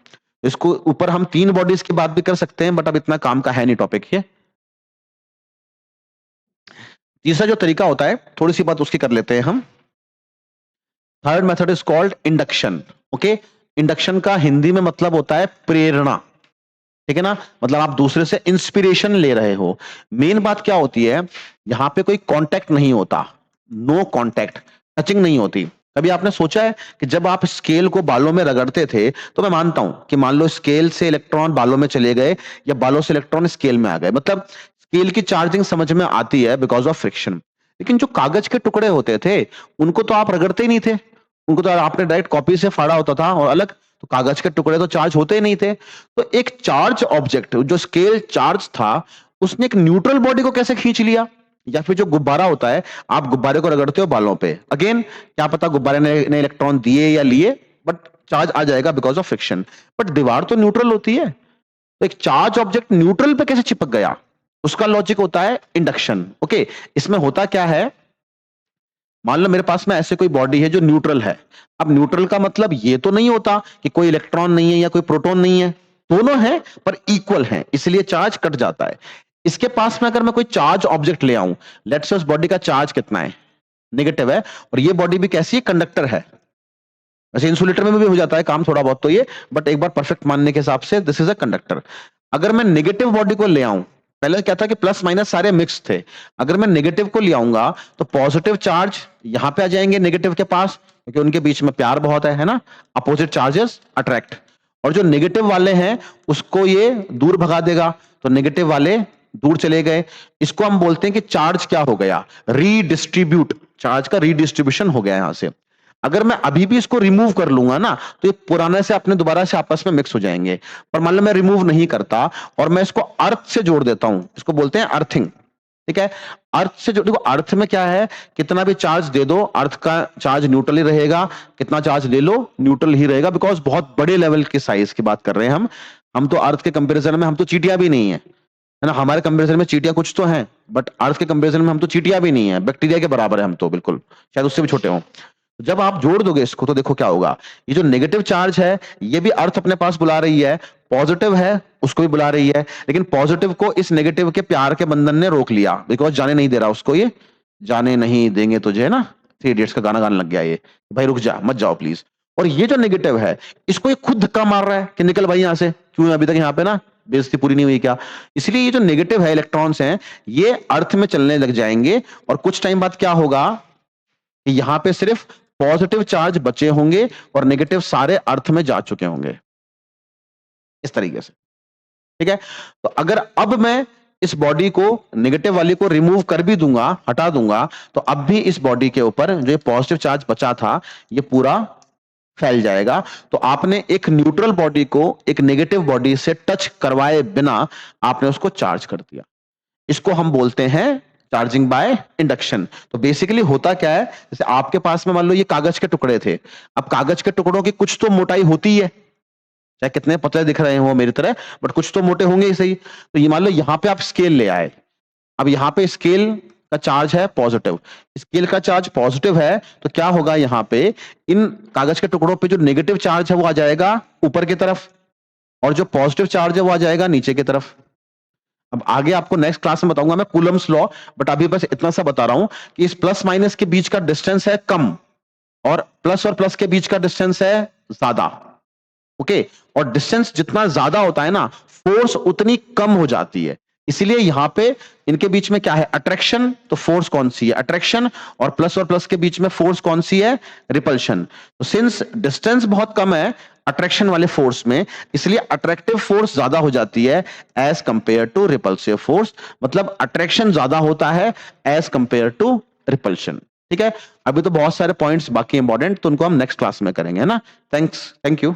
इसको ऊपर हम 3 बॉडीज की बात भी कर सकते हैं, बट अब इतना काम का है नहीं टॉपिक ये। तीसरा जो तरीका होता है, थोड़ी सी बात उसकी कर लेते हैं हम। Third method is called induction. Okay, induction का हिंदी में मतलब होता है प्रेरणा, ठीक है ना, मतलब आप दूसरे से इंस्पिरेशन ले रहे हो। मेन बात क्या होती है, यहां पे कोई कांटेक्ट नहीं होता, नो कांटेक्ट, टचिंग नहीं होती। कभी आपने सोचा है कि जब आप स्केल को बालों में रगड़ते थे, तो मैं मानता हूं कि मान लो स्केल से इलेक्ट्रॉन बालों में चले गए या बालों से इलेक्ट्रॉन स्केल में आ गए, मतलब स्केल की चार्जिंग समझ में आती है बिकॉज ऑफ फ्रिक्शन। लेकिन जो कागज के टुकड़े होते थे उनको तो आप रगड़ते ही नहीं थे, उनको तो आपने डायरेक्ट कॉपी से फाड़ा होता था और अलग, तो कागज के टुकड़े तो चार्ज होते ही नहीं थे। तो एक चार्ज ऑब्जेक्ट जो स्केल चार्ज था, उसने एक न्यूट्रल बॉडी को कैसे खींच लिया। या फिर जो गुब्बारा होता है, आप गुब्बारे को रगड़ते हो बालों पे, अगेन क्या पता गुब्बारे ने इलेक्ट्रॉन दिए या लिए, बट चार्ज आ जाएगा बिकॉज ऑफ फ्रिक्शन। बट दीवार तो न्यूट्रल होती है, तो एक चार्ज ऑब्जेक्ट न्यूट्रल पे कैसे चिपक गया, उसका लॉजिक होता है इंडक्शन। ओके, इसमें होता क्या है, मान लो मेरे पास में ऐसे कोई बॉडी है जो न्यूट्रल है। अब न्यूट्रल का मतलब ये तो नहीं होता कि कोई इलेक्ट्रॉन नहीं है या कोई प्रोटॉन नहीं है, दोनों हैं पर इक्वल हैं, इसलिए चार्ज कट जाता है। इसके पास में अगर मैं कोई चार्ज ऑब्जेक्ट ले आऊं, लेट्स से उस बॉडी का चार्ज कितना है, नेगेटिव है, और ये बॉडी भी कैसी है, कंडक्टर है। वैसे इंसुलेटर में भी हो जाता है काम थोड़ा बहुत तो ये, बट एक बार परफेक्ट मानने के हिसाब से दिस इज अ कंडक्टर। अगर मैं नेगेटिव बॉडी को ले आऊं, पहले क्या था कि प्लस माइनस सारे मिक्स थे, अगर मैं नेगेटिव को ले आऊंगा तो पॉजिटिव चार्ज यहां पे आ जाएंगे नेगेटिव के पास, क्योंकि उनके बीच में प्यार बहुत है ना, अपोजिट चार्जेस अट्रैक्ट। और जो नेगेटिव वाले हैं उसको ये दूर भगा देगा, तो नेगेटिव वाले दूर चले गए। इसको हम बोलते हैं कि चार्ज क्या हो गया, रीडिस्ट्रीब्यूट, चार्ज का रीडिस्ट्रीब्यूशन हो गया यहां से। अगर मैं अभी भी इसको रिमूव कर लूंगा ना तो ये पुराने से अपने दोबारा से आपस में मिक्स हो जाएंगे। पर मान लो मैं रिमूव नहीं करता और मैं इसको अर्थ से जोड़ देता हूं, इसको बोलते हैं अर्थिंग, ठीक है। अर्थ से जो, देखो अर्थ में क्या है, कितना भी चार्ज दे दो अर्थ का चार्ज न्यूट्रल ही रहेगा, कितना चार्ज ले लो न्यूट्रल ही रहेगा, बिकॉज बहुत बड़े लेवल के साइज की बात कर रहे हैं हम तो अर्थ के कंपेरिजन में हम तो चीटियां भी नहीं है, है ना। हमारे कंपेरिजन में चीटियां कुछ तो हैं, बट अर्थ के कंपेरिजन में हम तो चीटियां भी नहीं है, बैक्टीरिया के बराबर है हम तो, बिल्कुल, शायद उससे भी छोटे हों। जब आप जोड़ दोगे इसको तो देखो क्या होगा, ये जो नेगेटिव चार्ज है ये भी अर्थ अपने पास बुला रही है, पॉजिटिव है उसको भी बुला रही है, लेकिन पॉजिटिव को इस नेगेटिव के प्यार के बंधन ने रोक लिया, बिकॉज जाने नहीं दे रहा उसको, ये जाने नहीं देंगे तुझे ना, थ्री इडियट्स का गाना गाने लग गया ये, भाई रुक जा मत जाओ प्लीज। और ये जो नेगेटिव है इसको ये खुद धक्का मार रहा है कि निकल भाई यहां से, क्यों अभी तक यहाँ पे ना बेइज्जती पूरी नहीं हुई क्या। इसलिए ये जो नेगेटिव है इलेक्ट्रॉन्स हैं ये अर्थ में चलने लग जाएंगे, और कुछ टाइम बाद क्या होगा कि यहां पे सिर्फ पॉजिटिव चार्ज बचे होंगे और नेगेटिव सारे अर्थ में जा चुके होंगे, इस तरीके से। ठीक है, तो अगर अब मैं इस बॉडी को नेगेटिव वाली को रिमूव कर भी दूंगा, हटा दूंगा, तो अब भी इस बॉडी के ऊपर जो पॉजिटिव चार्ज बचा था ये पूरा फैल जाएगा। तो आपने एक न्यूट्रल बॉडी को एक नेगेटिव बॉडी से टच करवाए बिना आपने उसको चार्ज कर दिया, इसको हम बोलते हैं चार्जिंग बाय इंडक्शन। तो बेसिकली होता क्या है, जैसे आपके पास में मान लो ये कागज के टुकड़े थे, अब कागज के टुकड़ों की कुछ तो मोटाई होती है, चाहे कितने पतले दिख रहे हो मेरी तरह, बट कुछ तो मोटे होंगे ही सही। तो ये मान लो यहां पे आप स्केल ले आए, अब यहां पे स्केल का चार्ज है पॉजिटिव, स्केल का चार्ज पॉजिटिव है, तो क्या होगा यहां पे इन कागज के टुकड़ों पे जो नेगेटिव चार्ज है वो आ जाएगा ऊपर की तरफ, और जो पॉजिटिव चार्ज है वो आ जाएगा नीचे की तरफ। अब आगे आपको नेक्स्ट क्लास में बताऊंगा मैं कूलम्स लॉ, बट अभी बस इतना सा बता रहा हूं कि इस प्लस माइनस के बीच का डिस्टेंस है कम, और प्लस के बीच का डिस्टेंस है ज्यादा। ओके, और डिस्टेंस जितना ज्यादा होता है ना फोर्स उतनी कम हो जाती है, इसीलिए यहां पे इनके बीच में क्या है अट्रैक्शन, तो फोर्स कौन सी है अट्रैक्शन, और प्लस के बीच में फोर्स कौन सी है रिपल्शन। तो सिंस डिस्टेंस बहुत कम है अट्रैक्शन वाले फोर्स में, इसलिए अट्रैक्टिव फोर्स ज्यादा हो जाती है as compare to repulsive force, मतलब अट्रैक्शन ज्यादा होता है एज कंपेयर टू रिपल्शन। ठीक है, अभी तो बहुत सारे पॉइंट्स बाकी इंपॉर्टेंट, तो उनको हम नेक्स्ट क्लास में करेंगे, है ना। Thank you.